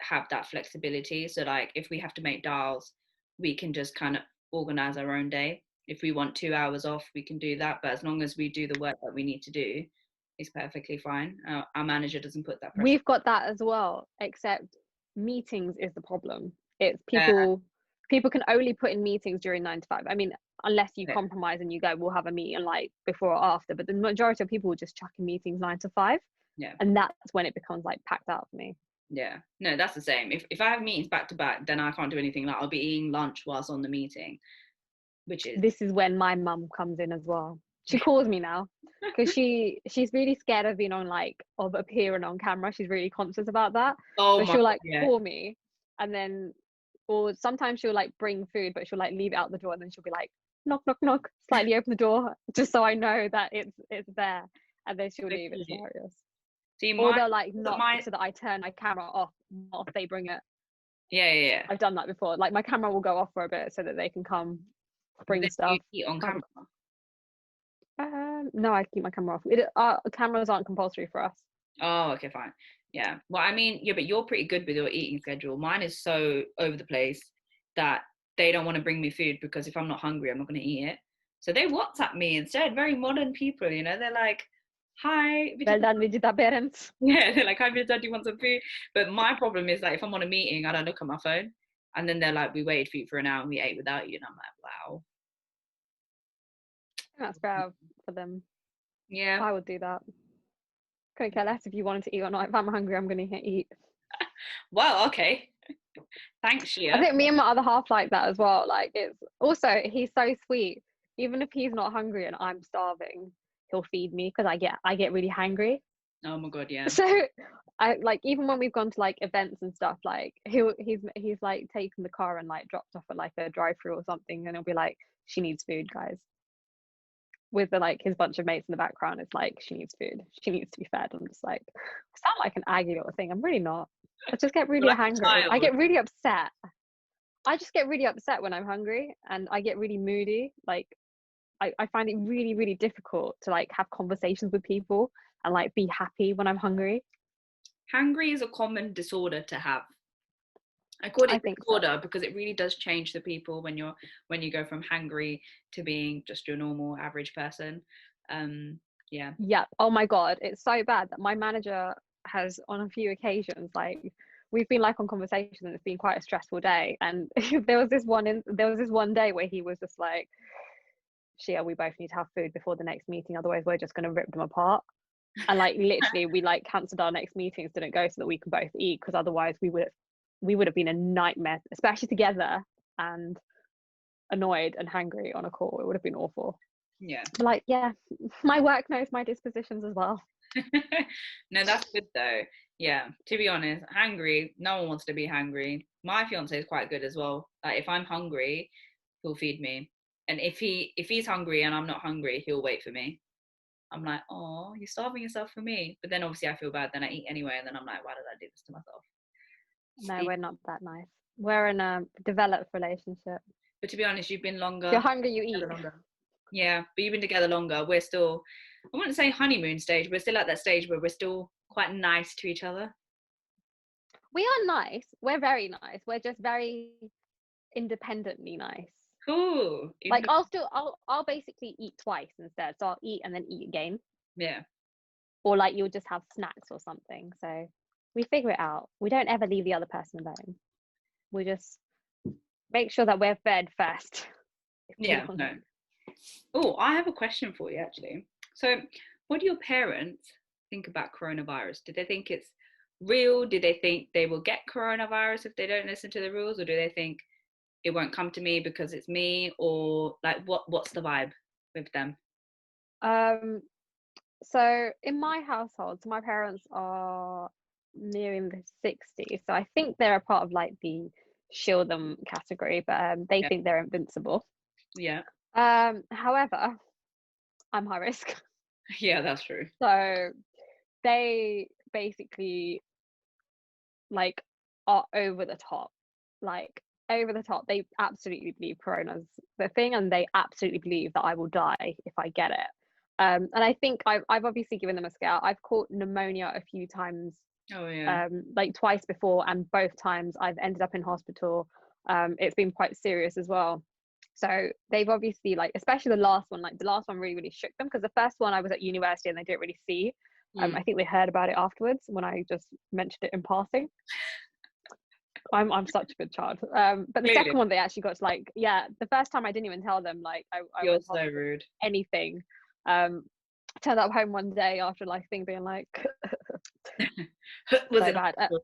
have that flexibility. So like if we have to make dials, we can just kind of organize our own day. If we want 2 hours off, we can do that. But as long as we do the work that we need to do, it's perfectly fine. Our manager doesn't put that pressure. We've got that as well, except meetings is the problem. It's Yeah, people can only put in meetings during 9 to 5. I mean, unless you yeah, compromise and you go, we'll have a meeting like before or after. But the majority of people will just chuck in meetings 9 to 5, yeah, and that's when it becomes like packed out for me. yeah. No, that's the same. If I have meetings back to back, then I can't do anything. Like I'll be eating lunch whilst on the meeting, which is This is when my mum comes in as well. She calls me now because she's really scared of being on like of appearing on camera. She's really conscious about that. oh So my she'll God, like yeah. call me, and then or sometimes she'll like bring food, but she'll like leave it out the door, and then she'll be like knock knock knock, slightly open the door just so I know that it's there, and then she'll So leave. It's cute. hilarious. See, Or my they'll like knock my so that I turn my camera off whilst they bring it. yeah, yeah, yeah. I've done that before. Like my camera will go off for a bit so that they can come But bring then you stuff. eat on Um, camera. no, I keep my camera off. Cameras aren't compulsory for us. Oh, okay, fine. Yeah. Well, I mean, yeah, but you're pretty good with your eating schedule. Mine is so over the place that they don't want to bring me food because if I'm not hungry, I'm not going to eat it. So they WhatsApp me instead. Very modern people, you know. They're like, "Hi, Well Vijay." done, Vijita parents. Yeah, they're like, "Hi, Vijay, do you want some food?" But my problem is like, if I'm on a meeting, I don't look at my phone, and then they're like, "We waited for you for an hour and we ate without you," and I'm like, "Wow." That's fair for them. Yeah. I would do that. Couldn't care less if you wanted to eat or not. If I'm hungry, I'm gonna eat. Well, okay. Thanks, I Shia. think me and my other half like that as well. Like it's also he's so sweet. Even if he's not hungry and I'm starving, he'll feed me because I get really hangry. Oh my God, yeah. So I like even when we've gone to like events and stuff, like he's like taken the car and like dropped off at like a drive-through or something, and he'll be like, she needs food, guys. With the like his bunch of mates in the background, it's like she needs food. She needs to be fed. I'm just like, I sound like an aggy little thing. I'm really not. I just get You're really like a hungry. I child. get really upset. I just get really upset when I'm hungry and I get really moody. Like I find it really, really difficult to like have conversations with people and like be happy when I'm hungry. Hungry is a common disorder to have. I call I it think so. disorder because it really does change the people when you go from hungry to being just your normal average person. Um, yeah. Yeah. Oh my God. It's so bad that my manager has on a few occasions like we've been like on conversation and it's been quite a stressful day. And there was this one day where he was just like, Shia, we both need to have food before the next meeting, otherwise we're just gonna rip them apart. And like literally we like cancelled our next meetings, didn't go so that we could both eat because otherwise we would have been a nightmare, especially together and annoyed and hangry on a call. It would have been awful. Yeah. But like, yeah, my work knows my dispositions as well. No, that's good though. Yeah. To be honest, hungry, no one wants to be hungry. My fiance is quite good as well. Like if I'm hungry, he'll feed me. And if he's hungry and I'm not hungry, he'll wait for me. I'm like, oh, you're starving yourself for me. But then obviously I feel bad. Then I eat anyway, and then I'm like, why did I do this to myself? No, we're not that nice. We're in a developed relationship. But to be honest, you've been If you're longer, hungry, you together eat. longer. Yeah, but you've been together longer. We're still, I wouldn't say honeymoon stage. We're still at that stage where we're still quite nice to each other. We are nice. We're very nice. We're just very independently nice. Cool. Like I'll basically eat twice instead. So I'll eat and then eat again. Yeah. Or like you'll just have snacks or something. So we figure it out. We don't ever leave the other person alone. We just make sure that we're fed first. If we're Yeah. No. hungry. Oh, I have a question for you actually. So, what do your parents think about coronavirus? Do they think it's real? Do they think they will get coronavirus if they don't listen to the rules, or do they think it won't come to me because it's me, or like what's the vibe with them? Um, so in my household, so my parents are nearing the 60s. So I think they're a part of like the shield them category, but they Yeah. think they're invincible. Yeah. However, I'm high risk. Yeah, that's true. So they basically like are over the top. Like over the top. They absolutely believe corona's the thing and they absolutely believe that I will die if I get it. And I think I've obviously given them a scare. I've caught pneumonia a few times, Oh yeah. like twice before, and both times I've ended up in hospital. It's been quite serious as well. So they've obviously like, especially the last one, like the last one really, really shook them because the first one I was at university and they didn't really see. Mm. I think they heard about it afterwards when I just mentioned it in passing. I'm such a good child. But the Clearly, second one they actually got to like, yeah, the first time I didn't even tell them like I you're went to so hospital, rude. anything. Um, turned up home one day after like thing being like Was so it bad. hospital?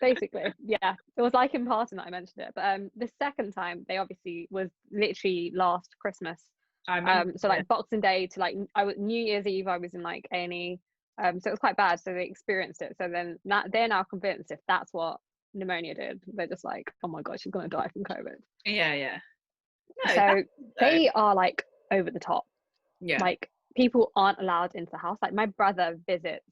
Basically, yeah, it was like in passing that I mentioned it. But the second time they obviously was literally last Christmas. I remember. So Yeah. like Boxing Day to like I was New Year's Eve I was in like A&E. So it was quite bad. So they experienced it. So then that they're now convinced if that's what pneumonia did, they're just like, oh my god, she's gonna die from COVID. Yeah, yeah. No, that's So though. they are like over the top. Yeah. Like people aren't allowed into the house. Like my brother visits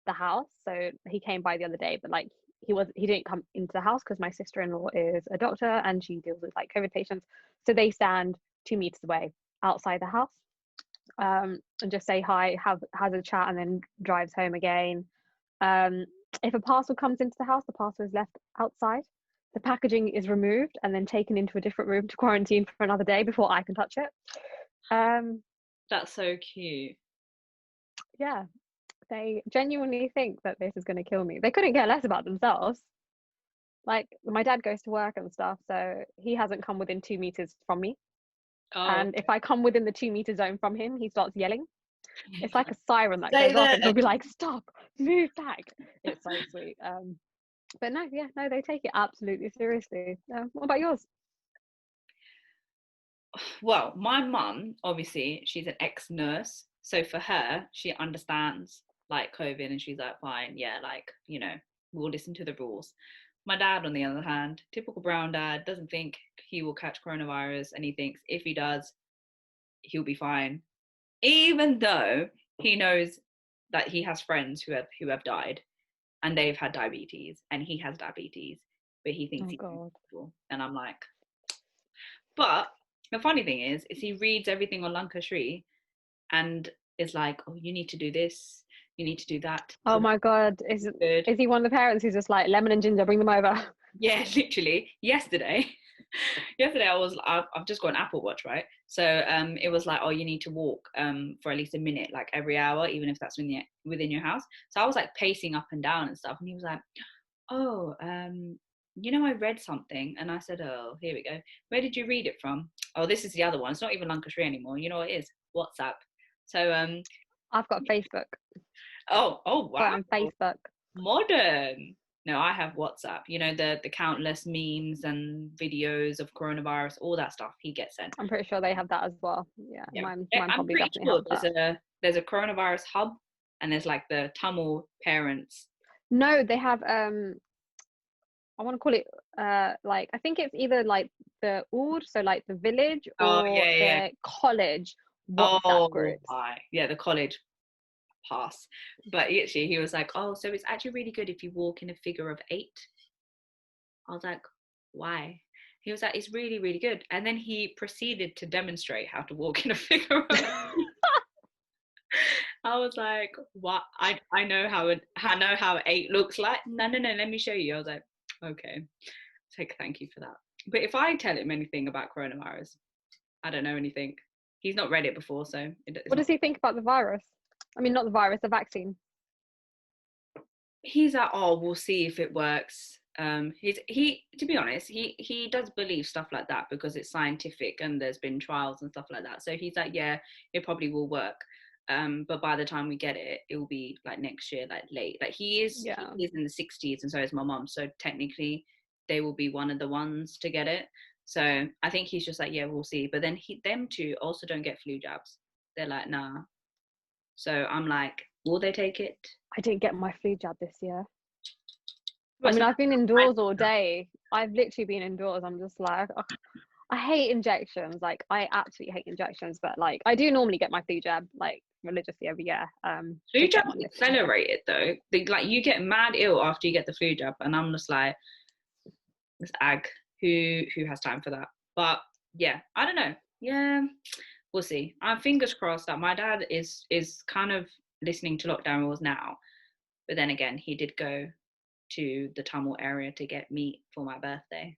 the house, so he came by the other day, but like he didn't come into the house because my sister-in-law is a doctor and she deals with like COVID patients. So they stand 2 meters away outside the house, and just say hi, has a chat, and then drives home again. Um, if a parcel comes into the house, the parcel is left outside. The packaging is removed and then taken into a different room to quarantine for another day before I can touch it. Um, That's so cute. yeah, they genuinely think that this is going to kill me. They couldn't care less about themselves. Like my dad goes to work and stuff, so he hasn't come within 2 meters from me. Oh, And if I come within the 2 meter zone from him, he starts yelling. It's like a siren that stay goes off, there. and he'll be like, "Stop, move back." It's so sweet. But no, yeah, no, they take it absolutely seriously. What about yours? Well, my mum, obviously, she's an ex-nurse, so for her, she understands like COVID, and she's like, fine, yeah, like we'll listen to the rules. My dad, on the other hand, typical brown dad, doesn't think he will catch coronavirus, and he thinks if he does, he'll be fine, even though he knows that he has friends who have died, and they've had diabetes, and he has diabetes, but he thinks Oh he's God. invincible, and I'm like, but the funny thing is he reads everything on Lancashire and is like, oh, you need to do this, you need to do that. Oh So my God. good. Is he one of the parents who's just like lemon and ginger, bring them over? Yeah, literally. Yesterday, yesterday I've just got an Apple Watch, right? So it was like, oh, you need to walk for at least a minute, like every hour, even if that's within your house. So I was like pacing up and down and stuff, and he was like, oh, I read something, and I said, oh, here we go. Where did you read it from? Oh, this is the other one. It's not even Lancashire anymore. You know what it is? WhatsApp. So I've got Facebook. oh Got wow, it on Facebook. modern. No, I have WhatsApp. The countless memes and videos of coronavirus, all that stuff he gets sent. I'm pretty sure they have that as well. Yeah, Yeah, mine I'm probably pretty definitely sure has there's that. a coronavirus hub, and there's like the Tamil parents. No, they have I want to call it like I think it's either like the Oud, so like the village, Oh or yeah, yeah, yeah. the college WhatsApp Oh groups. my, yeah, the college pass. But actually, he was like, oh, so it's actually really good if you walk in a figure of eight. I was like, why? He was like, it's really, really good. And then he proceeded to demonstrate how to walk in a figure of eight. I was like, what? I know I know how eight looks like. No, no, no, let me show you. I was like, okay. Thank you for that. But if I tell him anything about coronavirus, I don't know anything. He's not read it before, so it's What not. does he think about the virus? I mean, not the virus, the vaccine. He's like, oh, we'll see if it works. He to be honest, he does believe stuff like that because it's scientific and there's been trials and stuff like that. So he's like, yeah, it probably will work. But by the time we get it, it will be like next year, like late. Like Yeah. he is in the 60s, and so is my mum. So technically, they will be one of the ones to get it. So I think he's just like, yeah, we'll see. But then them two also don't get flu jabs. They're like, nah. So I'm like, will they take it? I didn't get my flu jab this year. Well, I it's mean, not. I've been indoors all day. I've literally been indoors. I'm just like, ugh. I hate injections. Like, I absolutely hate injections. But like, I do normally get my flu jab like religiously every year. Flu Just get jabs one this year. accelerate it though. Like you get mad ill after you get the flu jab, and I'm just like, this ag, who has time for that? But yeah, I don't know. Yeah, we'll see. I'm fingers crossed that my dad is kind of listening to lockdown rules now, but then again, he did go to the Tamil area to get meat for my birthday.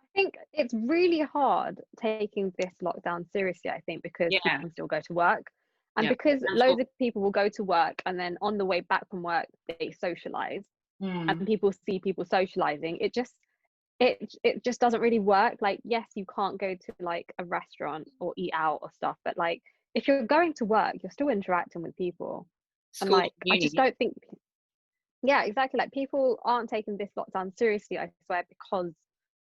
I think it's really hard taking this lockdown seriously, I think, because people Yeah, can still go to work. And yeah. because And loads of people will go to work and then on the way back from work, they socialize and mm, people see people socializing, it just doesn't really work. Like, yes, you can't go to like a restaurant or eat out or stuff, but like if you're going to work, you're still interacting with people. And school, like, I just uni. don't think, yeah, exactly. Like, people aren't taking this lockdown seriously, I swear, because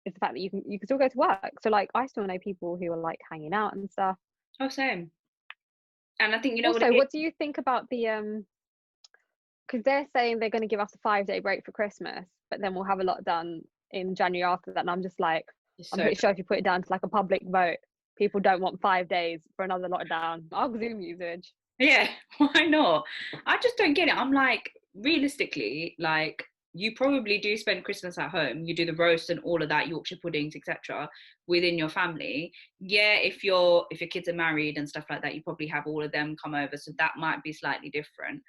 it's the fact that you can still go to work. So like, I still know people who are like hanging out and stuff. Oh, same. And I think you know what it Also, is. what do you think about the because they're saying they're going to give us a 5 day break for Christmas, but then we'll have a lockdown in January after that. And I'm just like, It's I'm so pretty sure if you put it down to like a public vote, people don't want 5 days for another lockdown. I'll Zoom usage. yeah, why not? I just don't get it. I'm like, realistically, like you probably do spend Christmas at home. You do the roast and all of that, Yorkshire puddings, etc., within your family. Yeah, if your kids are married and stuff like that, you probably have all of them come over, so that might be slightly different.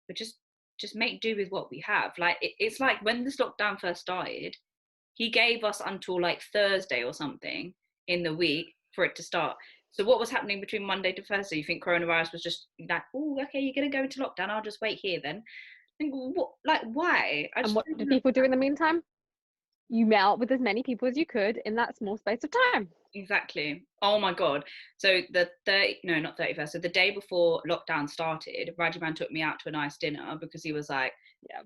But just make do with what we have. Like it's like when this lockdown first started, he gave us until like Thursday or something in the week for it to start. So what was happening between Monday to Thursday? You think coronavirus was just like, oh, okay, you're gonna go into lockdown. I'll just wait here then. I think what, like, why? I And just what don't do know. people do in the meantime? You met out with as many people as you could in that small space of time. Exactly. Oh my god. So the 30, no, not 31st. So the day before lockdown started, Rajiman took me out to a nice dinner because he was like, Yeah,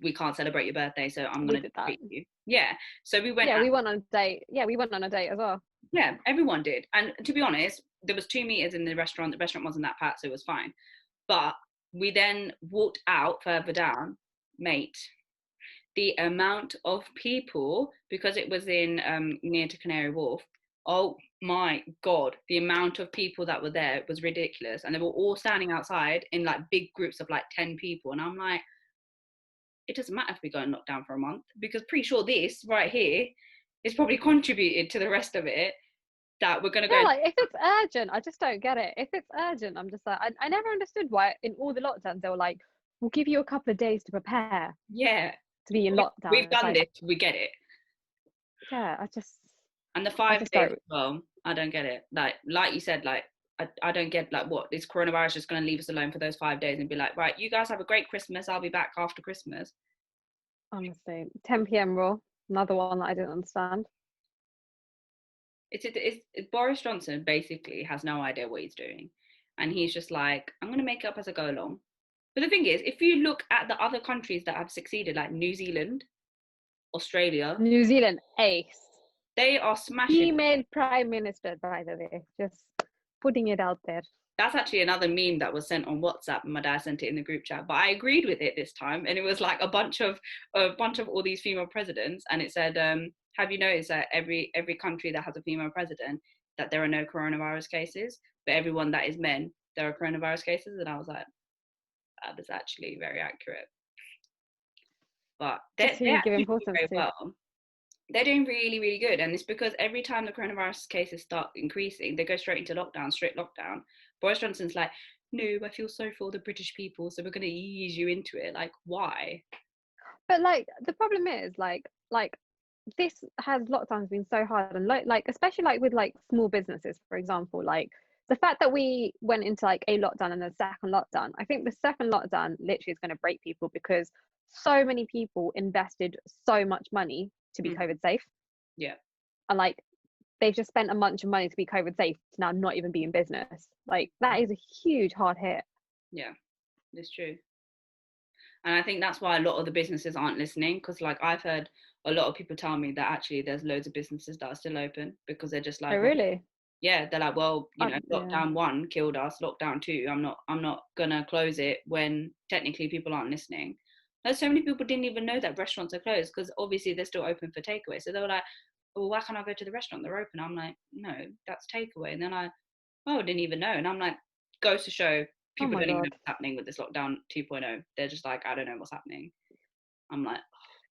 we can't celebrate your birthday, so I'm we gonna did that. treat you. Yeah. So we went Yeah, out. we went on a date. Yeah, we went on a date as well. Yeah, everyone did. And to be honest, there was 2 meters in the restaurant. The restaurant wasn't that packed, so it was fine. But we then walked out further down, mate. The amount of people, because it was in near to Canary Wharf. Oh my god, the amount of people that were there was ridiculous, and they were all standing outside in like big groups of like 10 people. And I'm like, it doesn't matter if we go and lock down for a month because pretty sure this right here is probably contributed to the rest of it that we're gonna Yeah, go. like if it's urgent, I just don't get it. If it's urgent, I'm just like, I never understood why in all the lockdowns they were like, we'll give you a couple of days to prepare Yeah, to be in we've lockdown. It's done like, this, we get it. yeah, And the I five just days don't. as well, I don't get it. Like you said, like I don't get like what is coronavirus just going to leave us alone for those 5 days and be like, right, you guys have a great Christmas. I'll be back after Christmas. Honestly, 10 p.m. rule, another one that I didn't understand. Boris Johnson basically has no idea what he's doing, and he's just like, I'm going to make it up as I go along. But the thing is, if you look at the other countries that have succeeded, like New Zealand, Australia, New Zealand ace. they are smashing. Female prime minister, by the way, just putting it out there. That's actually another meme that was sent on WhatsApp, and my dad sent it in the group chat. But I agreed with it this time, and it was like a bunch of all these female presidents, and it said, "Have you noticed that every country that has a female president, that there are no coronavirus cases, but everyone that is men, there are coronavirus cases?" And I was like, "That is actually very accurate." But Just they're who they're you give actually doing importance very to. well. They're doing really, really good. And it's because every time the coronavirus cases start increasing, they go straight into lockdown, strict lockdown. Boris Johnson's like, no, I feel sorry for all the British people, so we're going to ease you into it. Like, why? But like the problem is like this has lockdowns been so hard and like especially like with like small businesses, for example, like the fact that we went into like a lockdown and the second lockdown, I think the second lockdown literally is going to break people because so many people invested so much money to be Mm, COVID safe, yeah, and like they've just spent a bunch of money to be COVID safe to now not even be in business. Like that is a huge hard hit. yeah, it's true. And I think that's why a lot of the businesses aren't listening because, like, I've heard a lot of people tell me that actually there's loads of businesses that are still open because they're just Oh like, well, really? yeah, they're like, well, Yeah. lockdown one killed us, lockdown two, I'm not gonna close it when technically people aren't listening. Like, so many people didn't even know that restaurants are closed because obviously they're still open for takeaway. So they were like, well, why can't I go to the restaurant? They're open. I'm like, no, that's takeaway. And then I didn't even know. And I'm like, goes to show Oh people my don't even know God. what's happening with this lockdown 2.0. They're just like, I don't know what's happening. I'm like,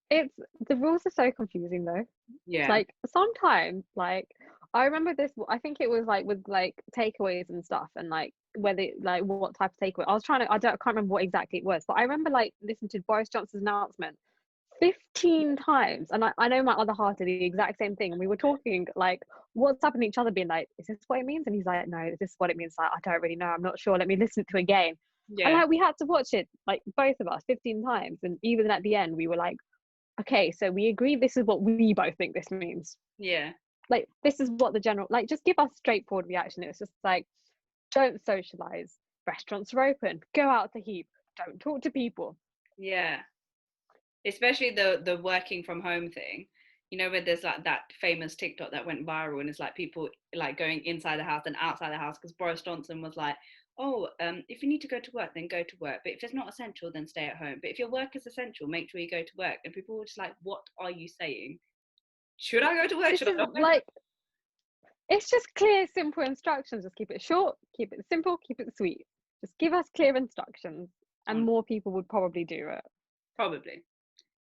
It's the rules are so confusing though. yeah, Like sometimes, like I remember this. I think it was like with like takeaways and stuff, and like whether like what type of takeaway. I was trying to. I can't remember what exactly it was, but I remember like listening to Boris Johnson's announcement 15 times, and I know my other half did the exact same thing, and we were talking like what's happening to each other, being like, is this what it means? And he's like, no, is this what it means? Like, I don't really know. I'm not sure. Let me listen to it again. And yeah, like we had to watch it like both of us 15 times, and even at the end we were like, okay, so we agree this is what we both think this means. yeah, Like this is what the general, like just give us straightforward reaction. It's just like, don't socialize, restaurants are open, go out to eat, don't talk to people. yeah. Especially the working from home thing. You know, where there's like that famous TikTok that went viral, and it's like people like going inside the house and outside the house because Boris Johnson was like, "Oh, if you need to go to work, then go to work. But if it's not essential, then stay at home. But if your work is essential, make sure you go to work." And people were just like, "What are you saying? Should I go to work? This Should I is not go to work?" like, it's just clear simple instructions. Just keep it short, keep it simple, keep it sweet. Just give us clear instructions and On more people would probably do it. probably.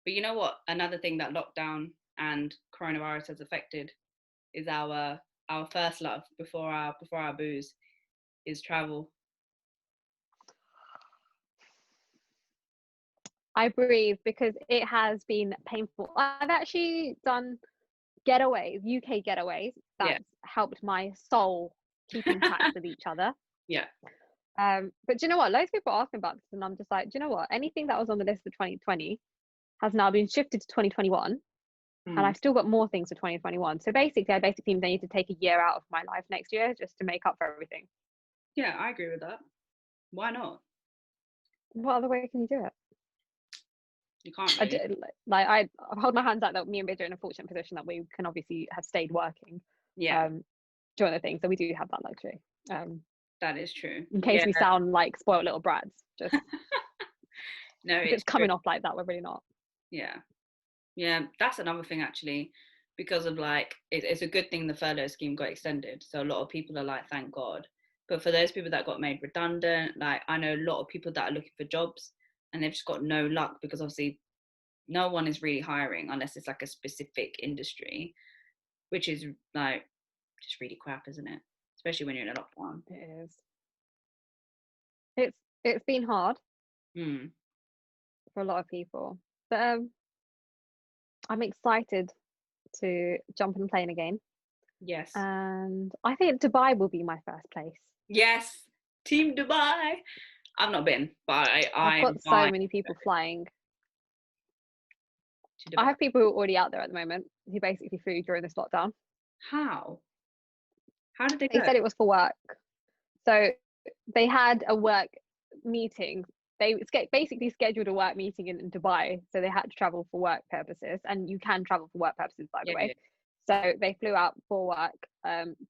But you know what? Another thing that lockdown and coronavirus has affected is our first love before our booze is travel. I breathe because it has been painful. I've actually done getaways, UK getaways. Yeah. That's helped my soul keep intact with each other. Yeah. But do you know what? Loads of people are asking about this, and I'm just like, do you know what? Anything that was on the list for 2020 has now been shifted to 2021, and Mm. I've still got more things for 2021. So basically, I basically need to take a year out of my life next year just to make up for everything. Yeah, I agree with that. Why not? What other way can you do it? You can't I really. did, like I hold my hands out that me and Bidger are in a fortunate position that we can obviously have stayed working Yeah, um, during the thing, so we do have that luxury. Um, that is true. in case Yeah, we sound like spoiled little brats, just no, if it's it's true. coming off like that, we're really not. Yeah, yeah, that's another thing actually, because of like it's a good thing the furlough scheme got extended. So a lot of people are like, thank God. But for those people that got made redundant, like I know a lot of people that are looking for jobs and they've just got no luck because obviously no one is really hiring unless it's like a specific industry, which is like just really crap, isn't it? Especially when you're in a lockdown. It is. It's been hard Mm, for a lot of people, but I'm excited to jump on a plane again, yes. and I think Dubai will be my first place. Yes, Team Dubai. I've not been, but I've I'm got so dying many people flying. to I Dubai. have people who are already out there at the moment who basically flew during this lockdown. How? How did they They go? said it was for work. So they had a work meeting. They basically scheduled a work meeting in Dubai. So they had to travel for work purposes. And you can travel for work purposes, by the Yeah, way. yeah, So they flew out for work,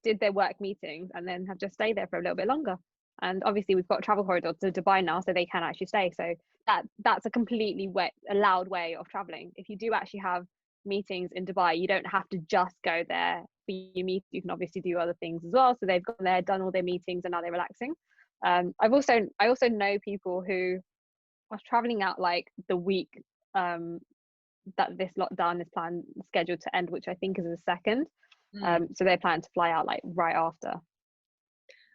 did their work meetings, and then have just stayed there for a little bit longer. And obviously, we've got a travel corridor to Dubai now, so they can actually stay. So that's a completely allowed way of traveling. If you do actually have meetings in Dubai, you don't have to just go there for your meet. You can obviously do other things as well. So they've gone there, done all their meetings, and now they're relaxing. I also know people who are traveling out like the week um, that this lockdown is planned scheduled to end, which I think is the second. yeah. So they plan to fly out like right after.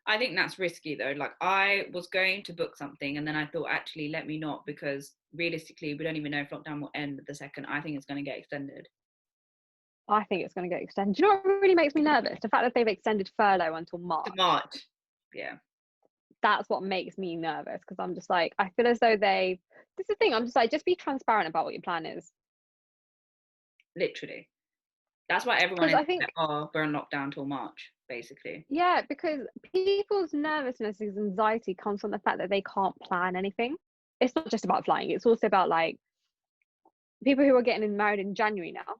I think that's risky though. Like I was going to book something and then I thought actually let me not because realistically we don't even know if lockdown will end the second. I think it's going to get extended. I think it's going to get extended. Do you know what really makes me nervous? The fact that they've extended furlough until To March. March. Yeah. That's what makes me nervous because I'm just like, I feel as though this is the thing, I'm just like, just be transparent about what your plan is. Literally. That's why everyone Because is I think, like, oh, we're on lockdown till March, basically. yeah, because people's nervousness and anxiety comes from the fact that they can't plan anything. It's not just about flying, it's also about like people who are getting married in January now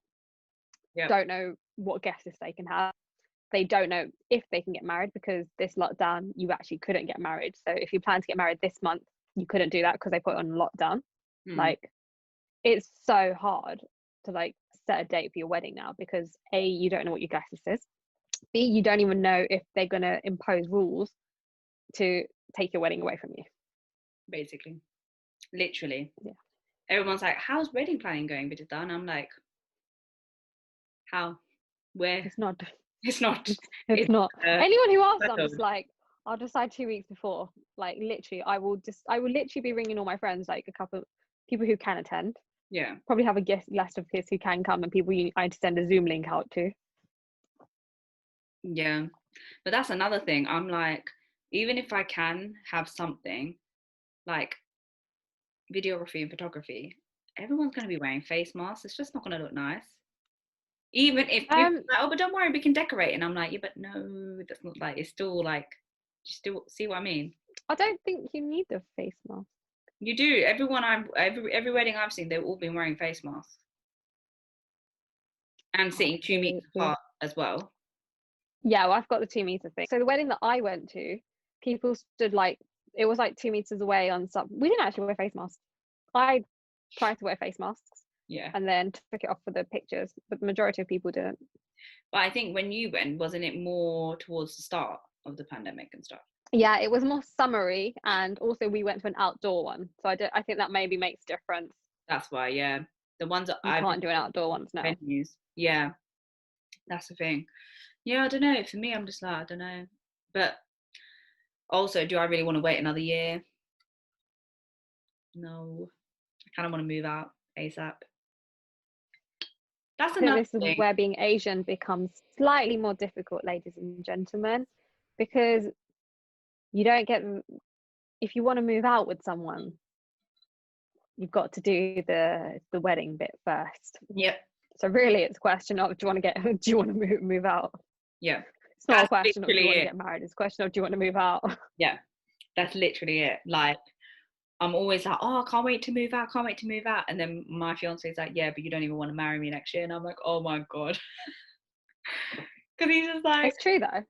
Yeah. don't know what guest list they can have. They don't know if they can get married because this lockdown, you actually couldn't get married. So if you plan to get married this month, you couldn't do that because they put it on lockdown. Hmm. Like, it's so hard to like set a date for your wedding now, because A, you don't know what your guest list is. B, you don't even know if they're going to impose rules to take your wedding away from you. Basically. Literally. Yeah. Everyone's like, how's wedding planning going, Vidita? And I'm like, how? Where? It's not. It's not. It's not. Anyone who asks, I'm settled. just like, I'll decide 2 weeks before. Like, literally, I will literally be ringing all my friends, like a couple people who can attend. Yeah. Probably have a guest list of kids who can come, and people I'd send a Zoom link out to. Yeah. But that's another thing. I'm like, even if I can have something like videography and photography, everyone's going to be wearing face masks. It's just not going to look nice. Even if people are like, oh, but don't worry, we can decorate. And I'm like, yeah, but no, that's not like, it's still like, you still see what I mean? I don't think you need a face mask. You do. Every wedding I've seen, they've all been wearing face masks. And sitting 2 meters apart as well. Yeah, well, I've got the 2 meter thing. So the wedding that I went to, people stood like, it was like 2 meters away on some. We didn't actually wear face masks. I tried to wear face masks. Yeah. And then took it off for the pictures, but the majority of people didn't. But I think when you went, wasn't it more towards the start of the pandemic and stuff? Yeah, it was more summery, and also we went to an outdoor one. So I think that maybe makes a difference. That's why, yeah. The ones that you can't do an outdoor ones now. Venues. Yeah. That's the thing. Yeah, I don't know. For me, I'm just like, I don't know. But also, do I really want to wait another year? No. I kind of want to move out ASAP. That's another this thing. Is where being Asian becomes slightly more difficult, ladies and gentlemen, because you don't get, if you want to move out with someone, you've got to do the wedding bit first. Yep. So really, it's a question of do you want to move out? Yeah. It's not a question of do you want to get married. It's a question of do you want to move out? Yeah, that's literally it. Like, I'm always like, oh, I can't wait to move out. Can't wait to move out. And then my fiance is like, yeah, but you don't even want to marry me next year. And I'm like, oh my God. Because he's just like, it's true though.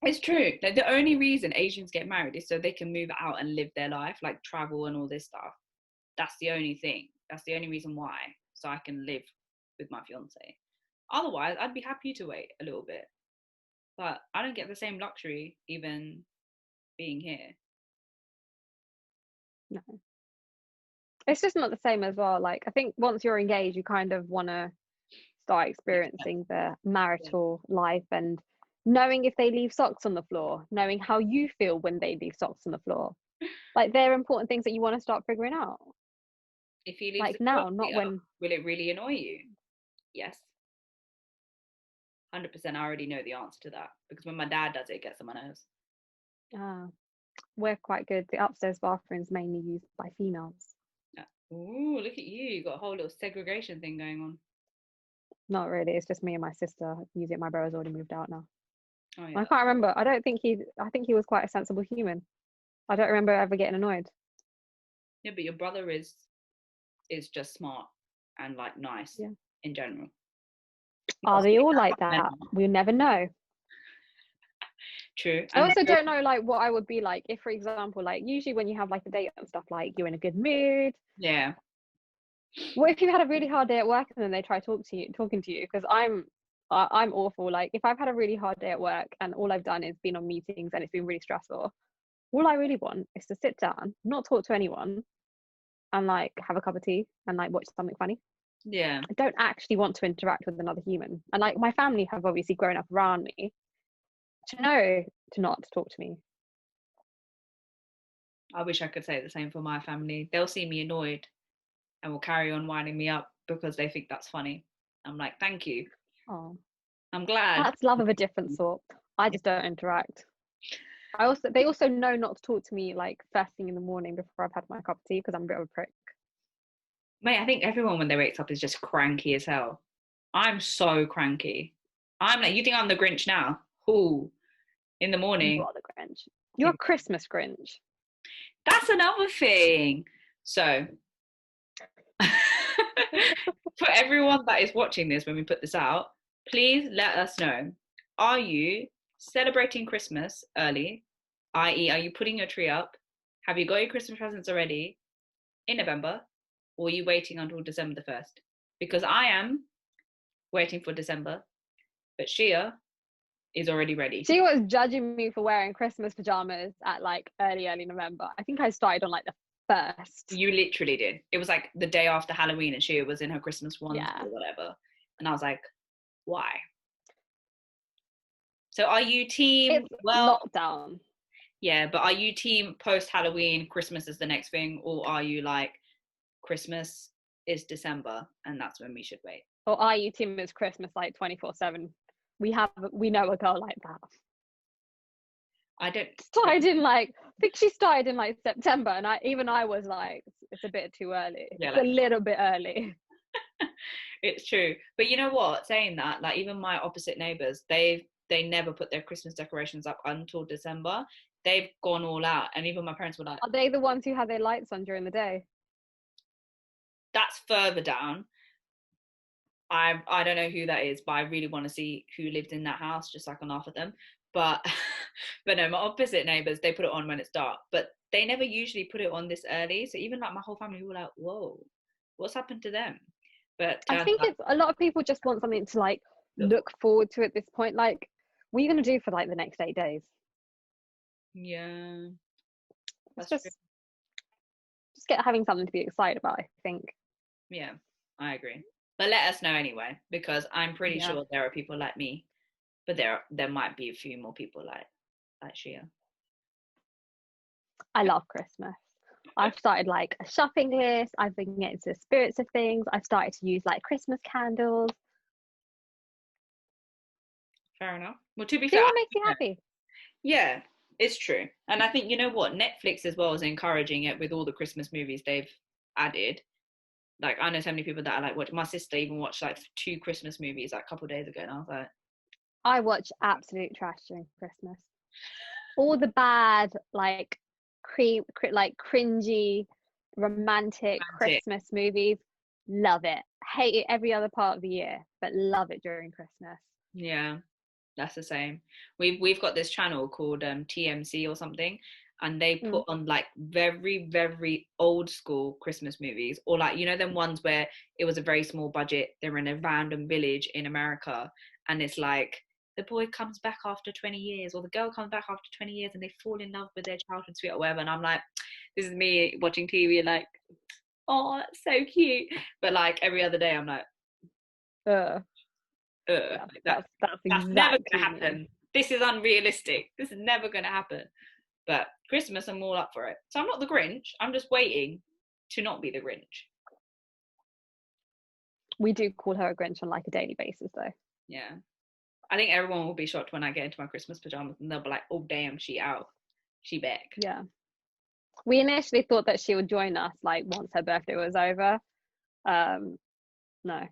It's true. Like, the only reason Asians get married is so they can move out and live their life, like travel and all this stuff. That's the only thing. That's the only reason why. So I can live with my fiance. Otherwise, I'd be happy to wait a little bit. But I don't get the same luxury even being here. No. It's just not the same as well. Like, I think once you're engaged, you kind of want to start experiencing the marital life and knowing if they leave socks on the floor, knowing how you feel when they leave socks on the floor. Like, they're important things that you want to start figuring out. If he leaves like now, not when. Will it really annoy you? Yes. 100%. I already know the answer to that because when my dad does it, it gets on my nerves. We're quite good. The upstairs bathroom is mainly used by females. Ooh, look at you. You got a whole little segregation thing going on. Not really. It's just me and my sister use it. My brother's already moved out now. Oh, yeah. I can't remember. I think he was quite a sensible human. I don't remember ever getting annoyed. Yeah, but your brother is just smart and like nice in general. Are they all like that? We'll never know. True. I also don't know like what I would be like if, for example, like usually when you have like a date and stuff, like you're in a good mood. Yeah. What if you had a really hard day at work and then they try talking to you? Because I'm awful. Like if I've had a really hard day at work and all I've done is been on meetings and it's been really stressful, all I really want is to sit down, not talk to anyone, and like have a cup of tea and like watch something funny. Yeah. I don't actually want to interact with another human. And like my family have obviously grown up around me to know to not talk to me. I wish I could say the same for my family. They'll see me annoyed and will carry on winding me up because they think that's funny. I'm like, thank you. Oh, I'm glad. that's love of a different sort. I just don't interact. They also know not to talk to me like first thing in the morning before I've had my cup of tea because I'm a bit of a prick. Mate, I think everyone when they wakes up is just cranky as hell. I'm so cranky. I'm like, you think I'm the Grinch now? Ooh, in the morning. You are the Grinch. You're a Christmas Grinch. That's another thing. So, for everyone that is watching this when we put this out, please let us know. Are you celebrating Christmas early? I.e., are you putting your tree up? Have you got your Christmas presents already in November? Or are you waiting until December the 1st? Because I am, waiting for December. But Shia is already ready. She was judging me for wearing Christmas pajamas at like early November. I think I started on like the 1st. You literally did. It was like the day after Halloween and Shia was in her Christmas ones Yeah. or whatever. And I was like, why? So are you team, It's well, lockdown. yeah, but are you team post Halloween, Christmas is the next thing, or are you like Christmas is December and that's when we should wait? Or are you team is Christmas like 24/7? We know a girl like that. I don't. Started in like, I think she started in like September, and I was like, it's a bit too early. Yeah, It's like, a little bit early. it's true. But you know what? Saying that, like even my opposite neighbors, they never put their Christmas decorations up until December. They've gone all out, and even my parents were like, Are they the ones who have their lights on during the day? "That's further down." I don't know who that is, but I really want to see who lived in that house, just so I can laugh at them. But but no, my opposite neighbors, they put it on when it's dark, but they never usually put it on this early. So even like my whole family were like, "Whoa, what's happened to them?" But I turns think out, it's a lot of people just want something to like look forward to at this point. Like, what are you going to do for like the next 8 days? yeah, It's that's true. just get having something to be excited about, I think. Yeah, I agree. But let us know anyway, because I'm pretty Yeah. sure there are people like me, but there might be a few more people like Shia. I love Christmas. I've started like a shopping list. I've been getting into the spirits of things. I've started to use like Christmas candles. Fair enough. Well, to be See fair, what makes you happy. yeah, it's true. And I think, you know what, Netflix as well is encouraging it with all the Christmas movies they've added. Like I know so many people that are like watch. My sister even watched like 2 Christmas movies like a couple of days ago, and I was like, I watch absolute trash during Christmas. All the bad, like like cringy, romantic romantic. Christmas movies. Love it. Hate it every other part of the year, but love it during Christmas. Yeah, that's the same. We've got this channel called TMC or something, and they Mm. put on like very old school Christmas movies, or like you know them ones where it was a very small budget. They're in a random village in America, and it's like the boy comes back after 20 years, or the girl comes back after 20 years, and they fall in love with their childhood sweet or whatever. And I'm like, this is me watching TV, like, oh, that's so cute. But like every other day, I'm like, Ugh. ugh, Yeah, like that's that's never gonna exactly me. happen. This is unrealistic. This is never gonna happen. But Christmas, I'm all up for it. So I'm not the Grinch. I'm just waiting to not be the Grinch. We do call her a Grinch on like a daily basis, though. Yeah. I think everyone will be shocked when I get into my Christmas pajamas and they'll be like, oh damn, she out. She back. Yeah. We initially thought that she would join us like once her birthday was over. No,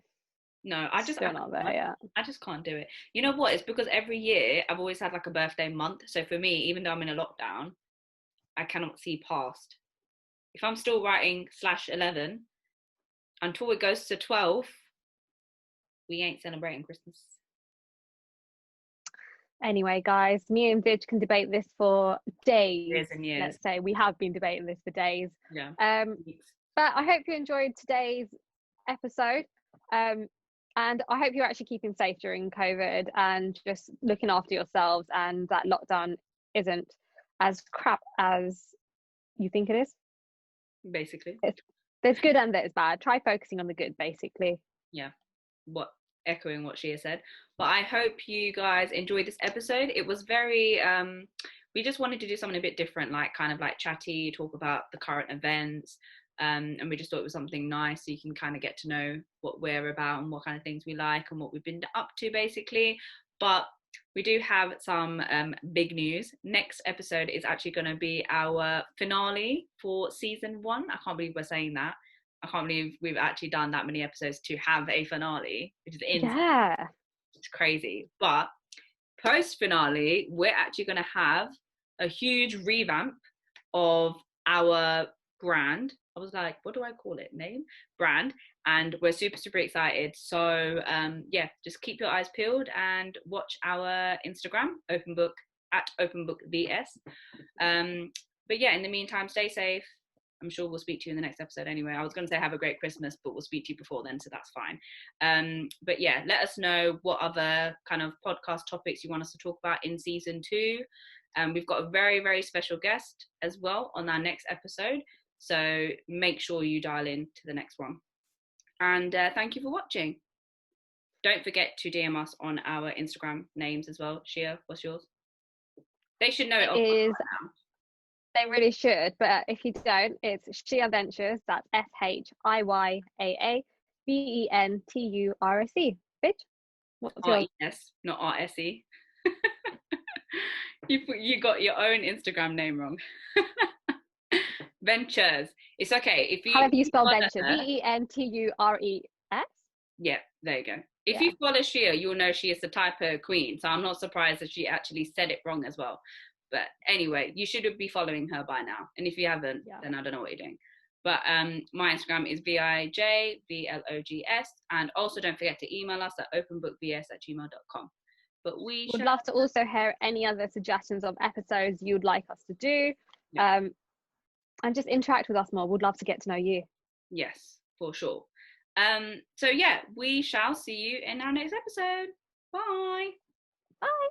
No, still not there yet. I just can't do it. You know what? It's because every year I've always had like a birthday month. So for me, even though I'm in a lockdown, I cannot see past. If I'm still writing /11 until it goes to 12, we ain't celebrating Christmas. Anyway, guys, me and Vidge can debate this for days. Years and years. Let's say we have been debating this for days. Yeah. But I hope you enjoyed today's episode. And I hope you're actually keeping safe during COVID and just looking after yourselves, and that lockdown isn't as crap as you think it is. Basically. There's good and there's bad. Try focusing on the good, basically. Yeah. Echoing what she has said. But I hope you guys enjoyed this episode. It was very we just wanted to do something a bit different, like kind of like chatty, talk about the current events. And we just thought it was something nice so you can kind of get to know what we're about and what kind of things we like and what we've been up to basically. But we do have some big news. Next episode is actually going to be our finale for season 1. I can't believe we're saying that. I can't believe we've actually done that many episodes to have a finale, which is insane. Yeah. It's crazy. But post finale, we're actually going to have a huge revamp of our brand. I was like, what do I call it? Name? Brand. And we're super excited. So yeah, just keep your eyes peeled and watch our Instagram, Openbook, at openbookvs. But yeah, in the meantime, stay safe, I'm sure we'll speak to you in the next episode anyway. I was going to say have a great Christmas, but we'll speak to you before then, so that's fine. But yeah, let us know what other kind of podcast topics you want us to talk about in season 2. We've got a very, very special guest as well on our next episode, so make sure you dial in to the next one. And thank you for watching. Don't forget to DM us on our Instagram names as well. Shia, what's yours? They should know it off Is now. They really should, but if you don't, it's Shia Ventures. That's SHIYAAVENTURSE. Bitch, what's yours? RES, not RSE. You got your own Instagram name wrong. Ventures. It's okay if you. However you spell follow venture, her- VENTURES. Yeah, there you go. If Yeah. you follow Shia, you'll know she is the typo queen. So I'm not surprised that she actually said it wrong as well. But anyway, you should be following her by now. And if you haven't, then I don't know what you're doing. But my Instagram is VIJVLOGS. And also don't forget to email us at openbookvs@gmail.com. But we would love to also hear any other suggestions of episodes you'd like us to do. Yeah. And just interact with us more. Would love to get to know you. Yes, for sure. So yeah, we shall see you in our next episode. Bye. Bye.